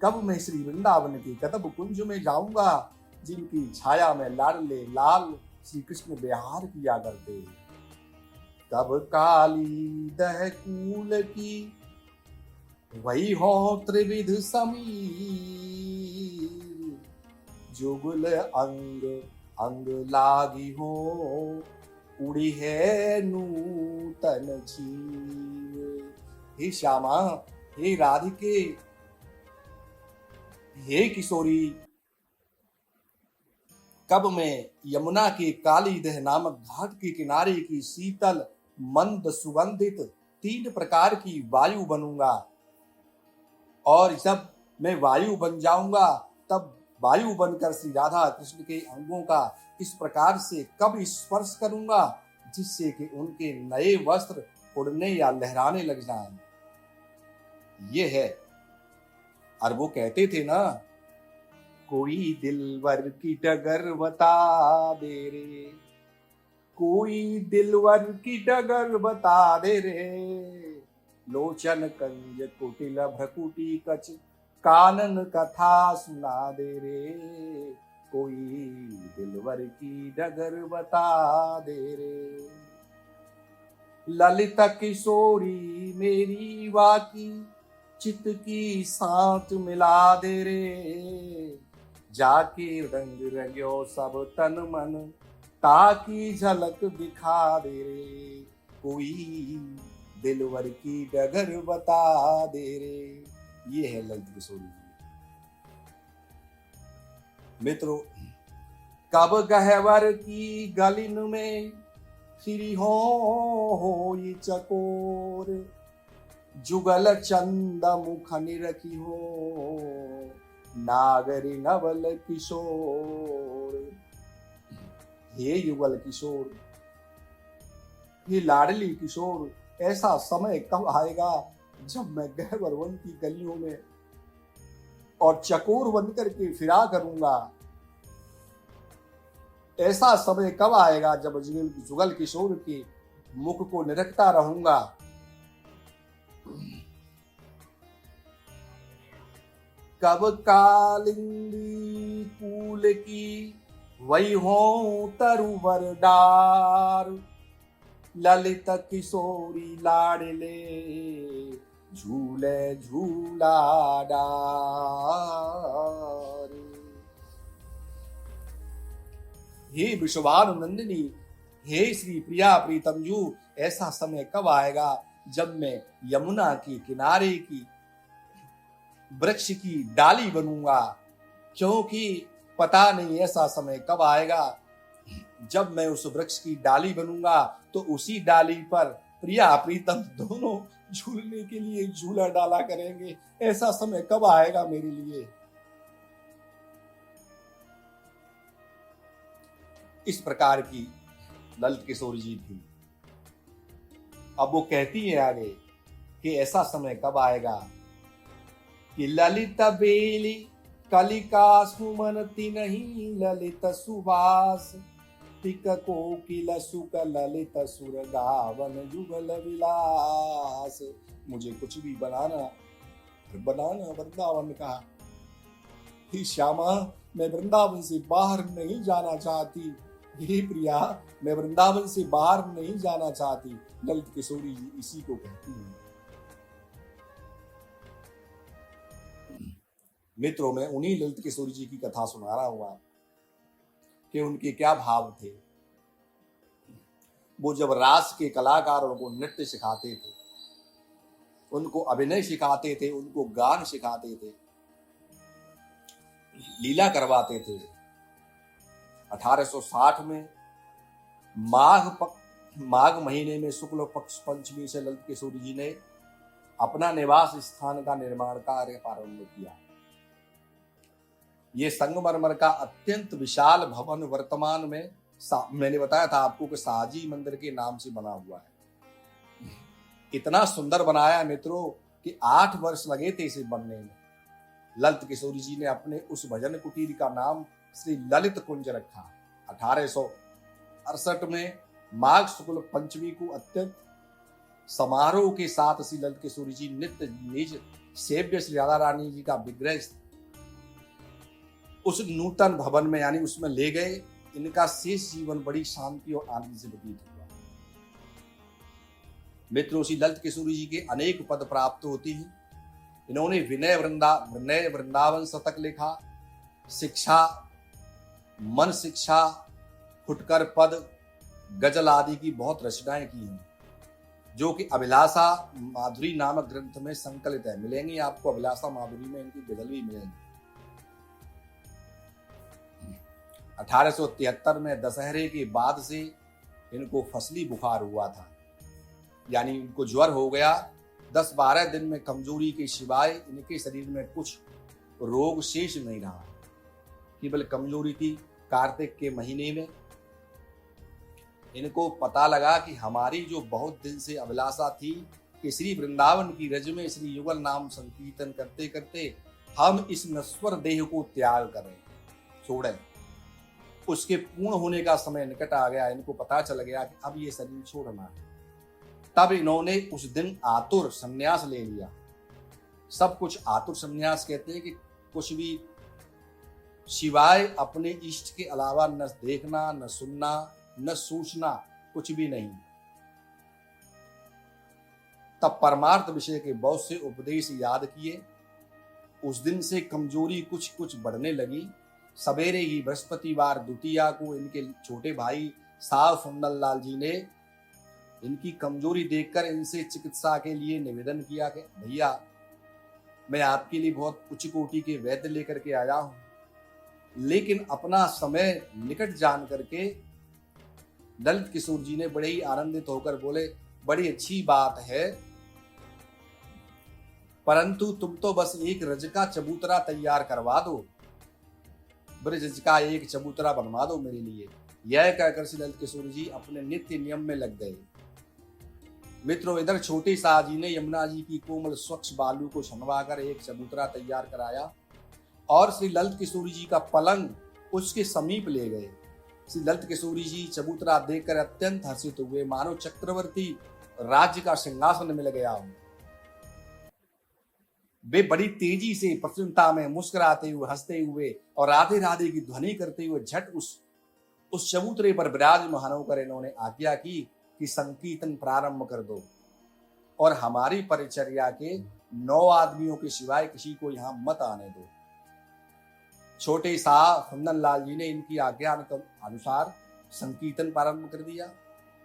कब मैं श्री वृंदावन के कदम कुंज में जाऊंगा, जिनकी छाया में लाडले लाल श्री कृष्ण विहार किया करते। कब काली दह कूल की वही हो त्रिविध समीर। जुगल अंग अंग लागी हो उड़ी है नूतन चीर। हे श्यामा, हे राधिके, हे किशोरी, कब मैं यमुना के कालीदह नामक घाट के किनारे की शीतल मंद सुगंधित 3 प्रकार की वायु बनूंगा। और जब मैं वायु बन जाऊंगा, तब वायु बनकर श्री राधा कृष्ण के अंगों का इस प्रकार से कब स्पर्श करूंगा, जिससे कि उनके नए वस्त्र उड़ने या लहराने लग जाएं। ये है। और वो कहते थे ना, कोई दिलवर की डगर बता दे रे, कोई दिलवर की डगर बता दे रे। लोचन कंज कुटिल भ्रकुटी कच कानन कथा सुना दे रे। कोई दिलवर की डगर बता दे रे। ललिता किशोरी मेरी वाकी चित की साथ मिला दे रे। जाके रंग रंग्यो सब तन मन ताकि झलक दिखा दे रे। कोई दिलवर की डगर बता दे रे। ये है ललित किशोरी जी। मित्रों, कब गहवर की गलिन में फिरी हो चकोर। जुगल चंद मुख निरखी हो नागरी नवल किशोर। हे युगल किशोर, हे लाडली किशोर, ऐसा समय कब आएगा जब मैं गहवर वन की गलियों में और चकोर बनकर के फिरा करूंगा। ऐसा समय कब आएगा जब जुगल किशोर के मुख को निरखता रहूंगा। कब कालिंदी कूल की वही हो तरुवर डार। ललित किशोरी लाडले झूले झूला डार। हे विश्वानंदिनी, हे श्री प्रिया प्रीतमजू, ऐसा समय कब आएगा जब मैं यमुना के किनारे की वृक्ष की डाली बनूंगा। क्योंकि पता नहीं ऐसा समय कब आएगा जब मैं उस वृक्ष की डाली बनूंगा तो उसी डाली पर प्रिया प्रीतम दोनों झूलने के लिए झूला डाला करेंगे। ऐसा समय कब आएगा मेरे लिए। इस प्रकार की ललित किशोरी जी थी। अब वो कहती है आगे कि ऐसा समय कब आएगा कि ललित बेली कलिका सुमनती नहीं ललित सुभाष। टिक कोकिल सुक ललित सुर गावन जुगल विलास। मुझे कुछ भी बनाना वृंदावन का। ही श्यामा, मैं वृंदावन से बाहर नहीं जाना चाहती। हे प्रिया, मैं वृंदावन से बाहर नहीं जाना चाहती। ललित किशोरी जी इसी को कहती हैं। मित्रों, में उन्हीं ललित किशोरी जी की कथा सुना रहा हूं कि उनके क्या भाव थे। वो जब रास के कलाकारों को नृत्य सिखाते थे, उनको अभिनय सिखाते थे, उनको गान सिखाते थे, लीला करवाते थे। 1860 में माघ महीने में शुक्ल पक्ष पंचमी से ललित किशोरी जी ने अपना निवास स्थान का निर्माण कार्य प्रारंभ किया। ये संगमरमर का अत्यंत विशाल भवन वर्तमान में मैंने बताया था आपको कि साजी मंदिर के नाम से बना हुआ है। इतना सुंदर बनाया मित्रों कि 8 वर्ष लगे थे इसे बनने में। ललित किशोरी जी ने अपने उस भजन कुटीर का नाम श्री ललित कुंज रखा। 1868 में माघ शुक्ल पंचमी को अत्यंत समारोह के साथ श्री ललित किशोरी जी नित्य निज सेव्य श्री राधा रानी जी का विग्रह उस नूतन भवन में यानी उसमें ले गए। इनका शेष जीवन बड़ी शांति और आनंद से व्यतीत हुआ। मित्रों, श्री ललित किशोरी जी के अनेक पद प्राप्त होते हैं। इन्होंने विनय वृंदावन शतक लिखा, शिक्षा, मन शिक्षा, फुटकर पद, गजल आदि की बहुत रचनाएं की हैं, जो कि अभिलाषा माधुरी नामक ग्रंथ में संकलित है। मिलेंगी आपको अभिलाषा माधुरी में इनकी गजल भी मिलेंगी। 1873 में दशहरे के बाद से इनको फसली बुखार हुआ था, यानी इनको ज्वर हो गया। 10-12 दिन में कमजोरी के सिवाय इनके शरीर में कुछ रोग शेष नहीं रहा, केवल कमजोरी थी। कार्तिक के महीने में इनको पता लगा कि हमारी जो बहुत दिन से अभिलाषा थी कि श्री वृंदावन की रज में श्री युगल नाम संकीर्तन करते करते हम इस नश्वर देह को त्याग करें, छोड़ें, उसके पूर्ण होने का समय निकट आ गया। इनको पता चल गया कि अब ये शरीर छोड़ना है। तब इन्होंने उस दिन आतुर संन्यास ले लिया। सब कुछ आतुर संन्यास कहते हैं कि कुछ भी सिवाय अपने इष्ट के अलावा न देखना, न सुनना, न सोचना, कुछ भी नहीं। तब परमार्थ विषय के बहुत से उपदेश याद किए। उस दिन से कमजोरी कुछ कुछ बढ़ने लगी। सवेरे ही बृहस्पतिवार द्वितीया को इनके छोटे भाई साहब सुंदर लाल जी ने इनकी कमजोरी देखकर इनसे चिकित्सा के लिए निवेदन किया कि भैया, मैं आपके लिए बहुत उच्च कोटि के वैद्य लेकर के आया हूं, लेकिन अपना समय निकट जान करके ललित किशोर जी ने बड़े ही आनंदित होकर बोले, बड़ी अच्छी बात है, परंतु तुम तो बस एक रज का चबूतरा तैयार करवा दो, ब्रज का एक चबूतरा बनवा दो मेरे लिए। यह कहकर श्री ललित किशोर जी अपने नित्य नियम में लग गए। मित्रों, इधर छोटे शाह जी ने यमुना जी की कोमल स्वच्छ बालू को छनवाकर एक चबूतरा तैयार कराया और श्री ललित किशोरी जी का पलंग उसके समीप ले गए। श्री ललित किशोरी जी चबूतरा देखकर अत्यंत हर्षित हुए, मानो चक्रवर्ती राज्य का सिंहासन मिल गया हो। वे बड़ी तेजी से प्रसन्नता में मुस्कुराते हुए, हंसते हुए और राधे राधे की ध्वनि करते हुए झट उस चबूतरे पर विराजमान होकर इन्होंने आज्ञा की कि संकीर्तन प्रारंभ कर दो और हमारी परिचर्या के 9 आदमियों के सिवाय किसी को यहां मत आने दो। छोटे शाह सुंदर लाल जी ने इनकी आज्ञा अनुसार संकीर्तन प्रारंभ कर दिया।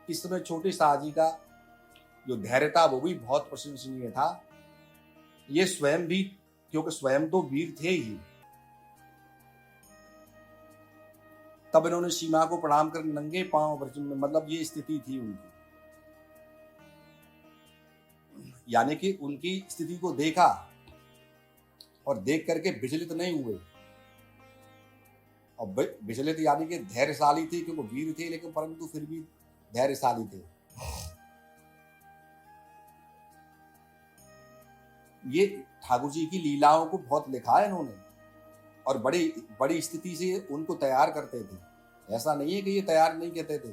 इस समय छोटे शाह जी का जो धैर्य था वो भी बहुत प्रशंसनीय था। ये स्वयं भी, क्योंकि स्वयं तो वीर थे ही, तब इन्होंने सीमा को प्रणाम कर नंगे पांव ब्रज में, मतलब ये स्थिति थी उनकी, यानी कि उनकी स्थिति को देखा और देख करके विचलित नहीं हुए। और विचलित यानी कि धैर्यशाली थे, क्योंकि वीर थे लेकिन परंतु फिर भी धैर्यशाली थे। ये ठाकुर जी की लीलाओं को बहुत लिखा है इन्होंने और बड़ी स्थिति से उनको तैयार करते थे। ऐसा नहीं है कि ये तैयार नहीं कहते थे।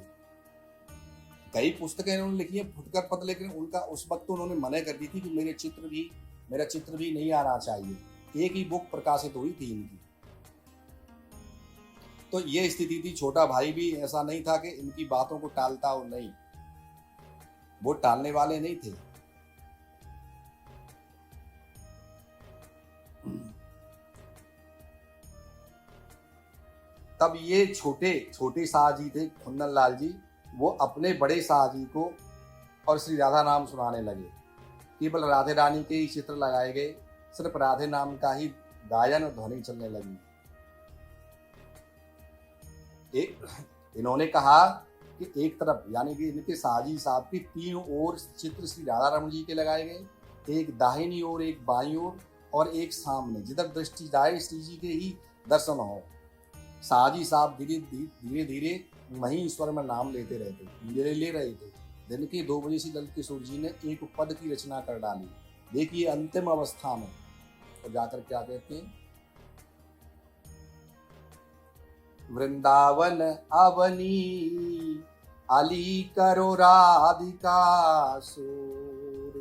कई पुस्तकें इन्होंने लिखी है फुटकर पद, लेकिन उनका उस वक्त तो उन्होंने मना कर दी थी कि मेरा चित्र भी नहीं आना चाहिए। एक ही बुक प्रकाशित हुई थी इनकी। तो ये स्थिति थी। छोटा भाई भी ऐसा नहीं था कि इनकी बातों को टालता हो, नहीं, वो टालने वाले नहीं थे। तब ये छोटे शाह जी थे कुंदन लाल जी, वो अपने बड़े शाह जी को और श्री राधा नाम सुनाने लगे। केवल राधे रानी के ही चित्र लगाए गए, सिर्फ राधे नाम का ही गायन और ध्वनि चलने लगी। इन्होंने कहा कि एक तरफ यानी कि इनके साजी साहब के 3 ओर चित्र श्री राधा रमन जी के लगाए गए, एक दाहिनी ओर, एक बाईं ओर और एक सामने, जिधर दृष्टि जाए श्री जी के ही दर्शन हो। साजी साहब धीरे धीरे वहीं ईश्वर में नाम लेते ले रहे थे। दिन के 2 बजे से ललित किशोर जी ने एक पद की रचना कर डाली। देखिए अंतिम अवस्था में तो जाकर क्या कहते हैं, वृंदावन अवनी अली करो राधिका सूर,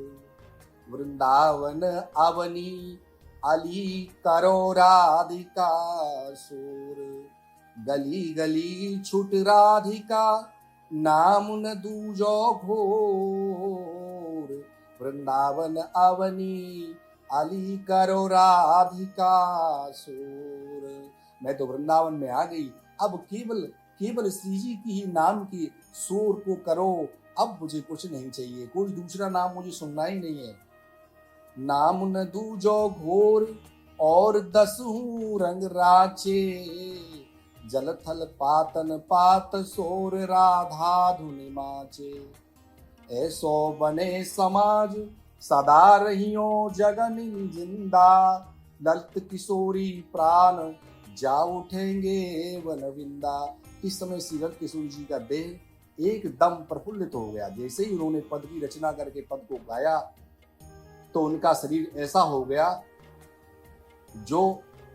वृंदावन अवनी अली करो राधिका सूर, गली गली छुट राधिका नाम न दूजो घोर, वृंदावन अवनी अली करो राधिका सूर। मैं तो वृंदावन में आ गई, अब केवल श्री जी की ही नाम की शोर को करो, अब मुझे कुछ नहीं चाहिए, कोई दूसरा नाम मुझे सुनना ही नहीं है। नाम न दूजो घोर और 10 रंग राचे, जल थल पातन पात सोर राधा धुनि माचे, ऐसो बने समाज सदा रहियो जगन जिंदा, ललित किशोरी प्राण जा उठेंगे वन विंदा। इस समय श्री ललित किशोर जी का देह एकदम प्रफुल्लित हो गया। जैसे ही उन्होंने पद की रचना करके पद को गाया तो उनका शरीर ऐसा हो गया जो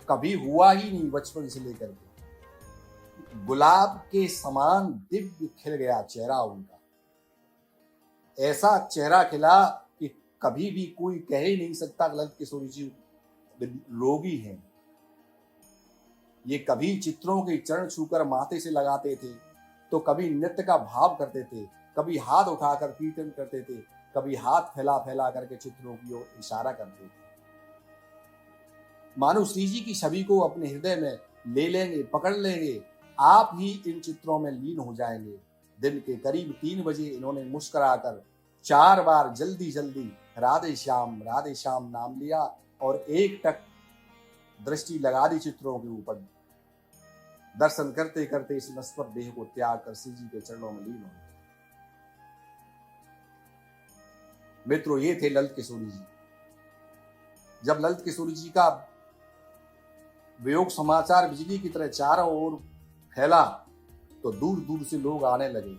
कभी हुआ ही नहीं बचपन से लेकर के। गुलाब के समान दिव्य खिल गया चेहरा उनका, ऐसा चेहरा खिला कि कभी भी कोई कह ही नहीं सकता ललित किशोर जी रोगी हैं। ये कभी चित्रों के चरण छूकर माथे से लगाते थे, तो कभी नृत्य का भाव करते थे, कभी हाथ उठाकर कीर्तन करते थे, कभी हाथ फैला फैला करके चित्रों की ओर इशारा करते थे। मानो श्री जी की छवि को अपने हृदय में ले लेंगे, पकड़ लेंगे, आप ही इन चित्रों में लीन हो जाएंगे। दिन के करीब 3 बजे इन्होंने मुस्कुराकर 4 बार जल्दी जल्दी राधे श्याम नाम लिया और एक टक दृष्टि लगा दी चित्रों के ऊपर। दर्शन करते करते इस नश्वर देह को त्याग कर श्री जी के चरणों में लीन हो गए। मित्रों, ये थे ललित किशोरी जी। जब ललित किशोरी जी का वियोग समाचार बिजली की तरह चारों ओर फैला तो दूर दूर से लोग आने लगे।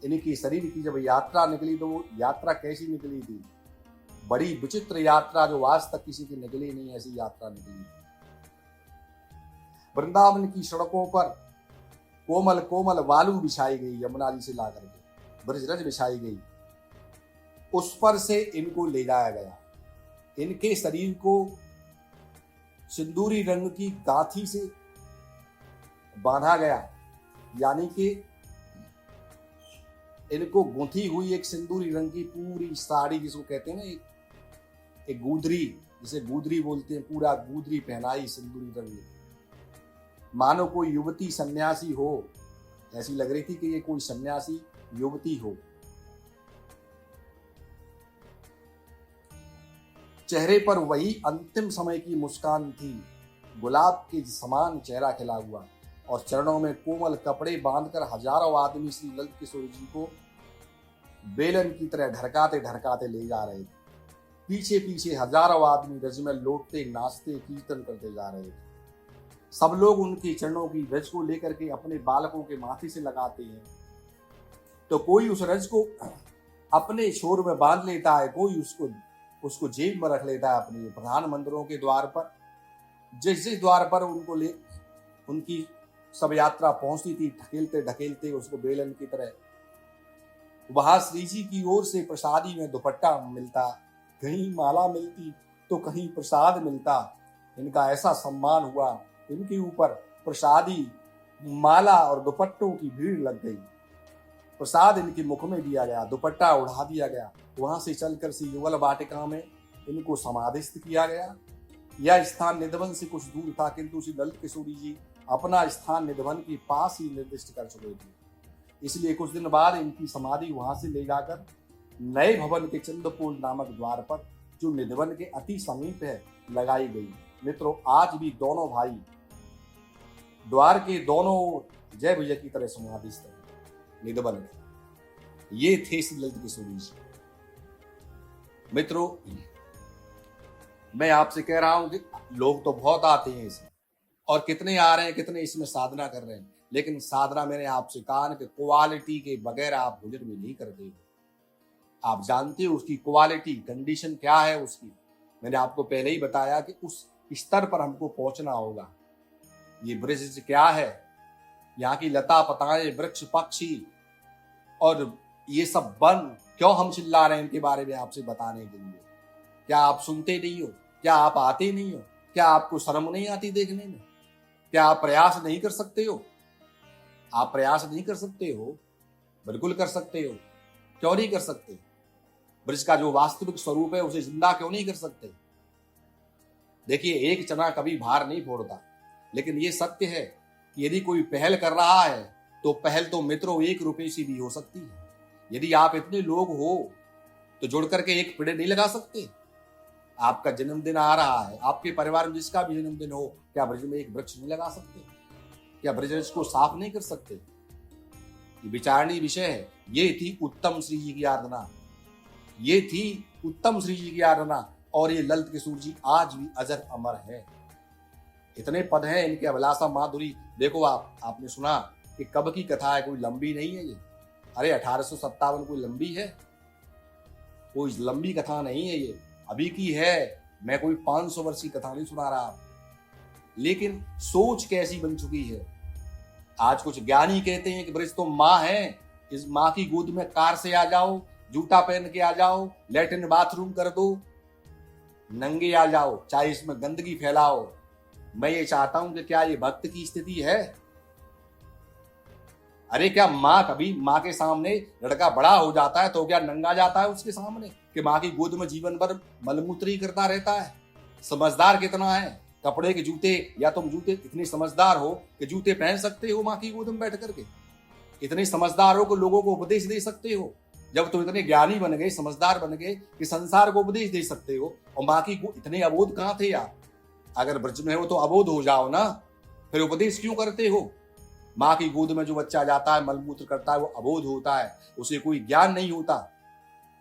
इनकी शरीर की जब यात्रा निकली तो वो यात्रा कैसी निकली थी? बड़ी विचित्र यात्रा, जो आज तक किसी की निकली नहीं, ऐसी यात्रा निकली थी। वृंदावन की सड़कों पर कोमल कोमल बालू बिछाई गई, यमुना जी से ला करके ब्रजरज बिछाई गई, उस पर से इनको ले जाया गया। इनके शरीर को सिंदूरी रंग की गांठी से बांधा गया, यानी कि इनको गूंथी हुई एक सिंदूरी रंग की पूरी साड़ी, जिसको कहते हैं ना एक गूदरी, जिसे गूदरी बोलते हैं, पूरा गूदरी पहनाई सिंदूरी रंग। मानो कोई युवती सन्यासी हो, ऐसी लग रही थी कि ये कोई सन्यासी युवती हो। चेहरे पर वही अंतिम समय की मुस्कान थी, गुलाब के समान चेहरा खिला हुआ, और चरणों में कोमल कपड़े बांधकर हजारों आदमी श्री ललित किशोर जी को बेलन की तरह ढरकाते ढरकाते ले जा रहे थे। पीछे पीछे हजारों आदमी रज में लौटते, नाचते, कीर्तन करते जा रहे थे। सब लोग उनके चरणों की रज को लेकर के अपने बालकों के माथे से लगाते हैं, तो कोई उस रज को अपने छोर में बांध लेता है, कोई उसको जेब में रख लेता है अपने प्रधान मंदिरों के द्वार पर। जिस द्वार पर उनकी सब यात्रा पहुंचती थी, ढकेलते ढकेलते उसको बेलन की तरह, वहां श्री जी की ओर से प्रसादी में दुपट्टा मिलता, कहीं माला मिलती तो कहीं प्रसाद मिलता। इनका ऐसा सम्मान हुआ, इनके ऊपर प्रसादी, माला और दुपट्टों की भीड़ लग गई। प्रसाद इनके मुख में दिया गया, दुपट्टा उड़ा दिया गया। वहां से चलकर श्री युगल वाटिका में इनको समाधिस्थ किया गया। यह स्थान निधवन से कुछ दूर था, किंतु श्री ललित किशोरी जी अपना स्थान निधवन के पास ही निर्दिष्ट कर चुके थे। इसलिए कुछ दिन बाद इनकी समाधि वहां से ले जाकर नए भवन के चंद्रपोल नामक द्वार पर, जो निधवन के अति समीप है, लगाई गई। मित्रों, आज भी दोनों भाई द्वार के दोनों ओर जय विजय की तरह समाधिस्थ है निधवन में। ये थे श्री ललित किशोरी जी। मित्रों, मैं आपसे कह रहा हूं कि लोग तो बहुत आते हैं इसमें, और कितने आ रहे हैं, कितने इसमें साधना कर रहे हैं, लेकिन साधना मैंने आपसे कहा कि क्वालिटी के बगैर आप भोजन भी नहीं करते। आप जानते हो उसकी क्वालिटी, कंडीशन क्या है उसकी। मैंने आपको पहले ही बताया कि उस स्तर पर हमको पहुंचना होगा। ये ब्रज क्या है, यहाँ की लता पताएं, वृक्ष, पक्षी और ये सब वन, क्यों हम चिल्ला रहे हैं इनके बारे में आपसे बताने के लिए? क्या आप सुनते नहीं हो? क्या आप आते नहीं हो? क्या आपको शर्म नहीं आती देखने में? क्या आप प्रयास नहीं कर सकते हो? आप प्रयास नहीं कर सकते हो? बिल्कुल कर सकते हो। क्यों नहीं कर सकते? ब्रज का जो वास्तविक स्वरूप है उसे जिंदा क्यों नहीं कर सकते? देखिए, एक चना कभी भार नहीं फोड़ता, लेकिन ये सत्य है कि यदि कोई पहल कर रहा है तो पहल तो मित्रों 1 रुपए से भी हो सकती है। यदि आप इतने लोग हो तो जुड़ करके एक पेड़ नहीं लगा सकते? आपका जन्मदिन आ रहा है, आपके परिवार में जिसका भी जन्मदिन हो, क्या ब्रज में एक वृक्ष नहीं लगा सकते? क्या ब्रज को साफ नहीं कर सकते? ये विचारणीय विषय है। ये थी उत्तम श्री जी की आराधना, ये थी उत्तम श्री जी की आराधना, और ये ललित किशोर जी आज भी अजर अमर है। इतने पद हैं इनके, अभिलाषा माधुरी। देखो, आपने सुना कि कब की कथा है, कोई लंबी नहीं है ये। अरे 1857 कोई लंबी है? कोई लंबी कथा नहीं है ये, अभी की है। मैं कोई 500 वर्ष की कथा नहीं सुना रहा, लेकिन सोच कैसी बन चुकी है। आज कुछ ज्ञानी कहते हैं कि ब्रज तो माँ है, इस माँ की गोद में कार से आ जाओ, जूता पहन के आ जाओ, लैट्रिन बाथरूम कर दो, नंगे आ जाओ, चाहे इसमें गंदगी फैलाओ, मैं ये चाहता हूं कि क्या ये भक्त की स्थिति है? अरे क्या माँ कभी माँ के सामने लड़का बड़ा हो जाता है तो क्या नंगा जाता है उसके सामने कि माँ की गोद में जीवन भर मलमूत्र ही करता रहता है? समझदार कितना है? कपड़े के जूते, या तुम जूते इतने समझदार हो कि जूते पहन सकते हो माँ की गोद में बैठ करके? इतने समझदार हो कि लोगों को उपदेश दे सकते हो? जब तुम इतने ज्ञानी बन गए, समझदार बन गए कि संसार को उपदेश दे सकते हो, और माँ की इतने अबोध कहाँ थे यार? अगर ब्रज में हो तो अबोध हो जाओ ना, फिर उपदेश क्यों करते हो? माँ की गोद में जो बच्चा जाता है, मलमूत्र करता है, वो अबोध होता है, उसे कोई ज्ञान नहीं होता।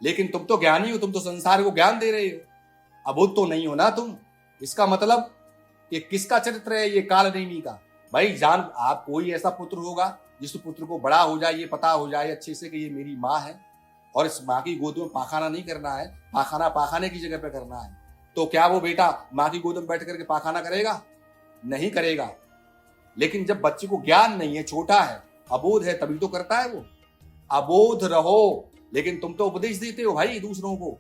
लेकिन तुम तो ज्ञानी हो, तुम तो संसार को ज्ञान दे रहे हो, अबोध तो नहीं हो ना तुम। इसका मतलब ये किसका चरित्र है? ये कालनेमी का। भाई जान, आप कोई ऐसा पुत्र होगा जिस पुत्र को बड़ा हो जाए, ये पता हो जाए अच्छे से कि ये मेरी माँ है, और इस माँ की गोद में पाखाना नहीं करना है, पाखाना पाखाने की जगह पे करना है, तो क्या वो बेटा माँ की गोद में बैठ करके पाखाना करेगा? नहीं करेगा। लेकिन जब बच्चे को ज्ञान नहीं है, छोटा है, अबोध है, तभी तो करता है वो। अबोध रहो, लेकिन तुम तो उपदेश देते हो भाई दूसरों को,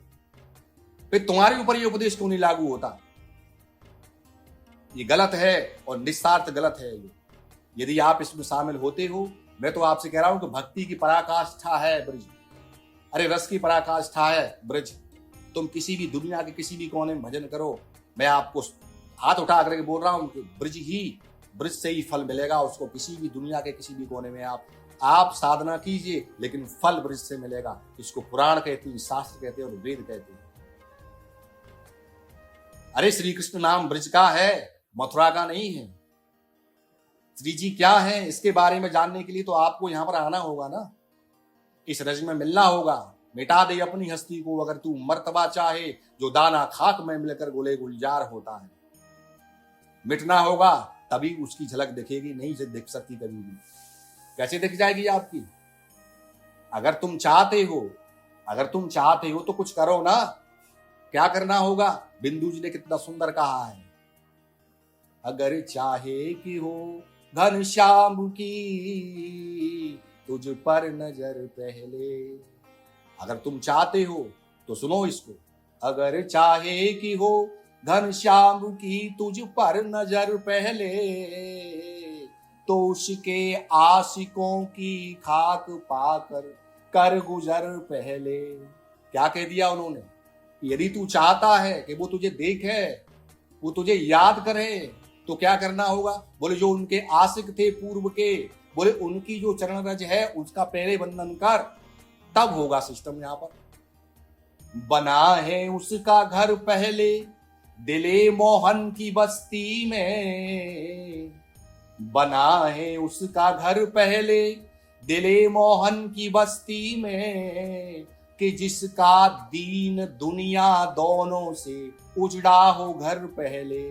फिर तुम्हारे ऊपर ये उपदेश क्यों नहीं लागू होता? ये गलत है और निस्वार्थ गलत है ये। यदि आप इसमें शामिल होते हो, मैं तो आपसे कह रहा हूं कि भक्ति की पराकाष्ठा है ब्रज। अरे रस की पराकाष्ठा है ब्रज। तुम किसी भी दुनिया के किसी भी कोने में भजन करो, मैं आपको हाथ उठा करके बोल रहा हूं कि ब्रज से ही फल मिलेगा उसको। किसी भी दुनिया के किसी भी कोने में आप साधना कीजिए, लेकिन फल ब्रज से मिलेगा। इसको पुराण कहते हैं, शास्त्र कहते हैं और वेद कहते हैं। अरे श्री कृष्ण नाम ब्रज का है, मथुरा का नहीं है। श्री जी क्या है, इसके बारे में जानने के लिए तो आपको यहां पर आना होगा ना, इस रज में मिलना होगा। मिटा दे अपनी हस्ती को अगर तू मर्तबा चाहे, जो दाना खाक में मिलकर गोले गुलजार होता है। मिटना होगा तभी उसकी झलक दिखेगी, नहीं से दिख सकती कभी भी। कैसे दिख जाएगी आपकी? अगर तुम चाहते हो तो कुछ करो ना। क्या करना होगा? बिंदु जी ने कितना सुंदर कहा है, अगर चाहे कि हो घनश्याम की तुझ पर नजर पहले। अगर तुम चाहते हो तो सुनो इसको, अगर चाहे कि हो घनश्याम की तुझ पर नजर पहले, तो उसके आशिकों की खाक पाकर कर गुजर पहले। क्या कह दिया उन्होंने? यदि तू चाहता है कि वो तुझे देखे, वो तुझे याद करे, तो क्या करना होगा? बोले जो उनके आशिक थे पूर्व के, बोले उनकी जो चरण रज है उसका पहले वंदन कर, तब होगा सिस्टम। यहां पर बना है उसका घर पहले दिले मोहन की बस्ती में, बना है उसका घर पहले दिले मोहन की बस्ती में, कि जिसका दीन दुनिया दोनों से उजड़ा हो घर पहले।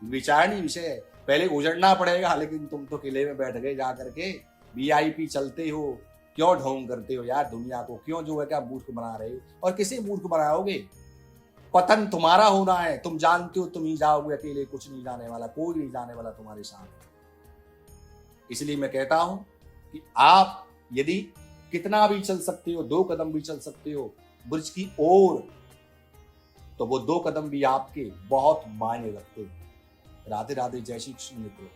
विचारणी विषय है, पहले उजड़ना पड़ेगा। लेकिन तुम तो किले में बैठ गए जाकर के, वीआईपी चलते हो, क्यों ढोंग करते हो यार दुनिया को? क्यों जो है क्या मूर्ख बना रहे हो? और किसे मूर्ख बनाओगे? पतन तुम्हारा होना है, तुम जानते हो, तुम ही जाओगे अकेले, कुछ नहीं जाने वाला, कोई नहीं जाने वाला तुम्हारे साथ। इसलिए मैं कहता हूं कि आप यदि कितना भी चल सकते हो, 2 कदम भी चल सकते हो ब्रज की ओर, तो वो 2 कदम भी आपके बहुत मायने रखते हैं। राधे राधे, जय श्री कृष्ण मित्रों।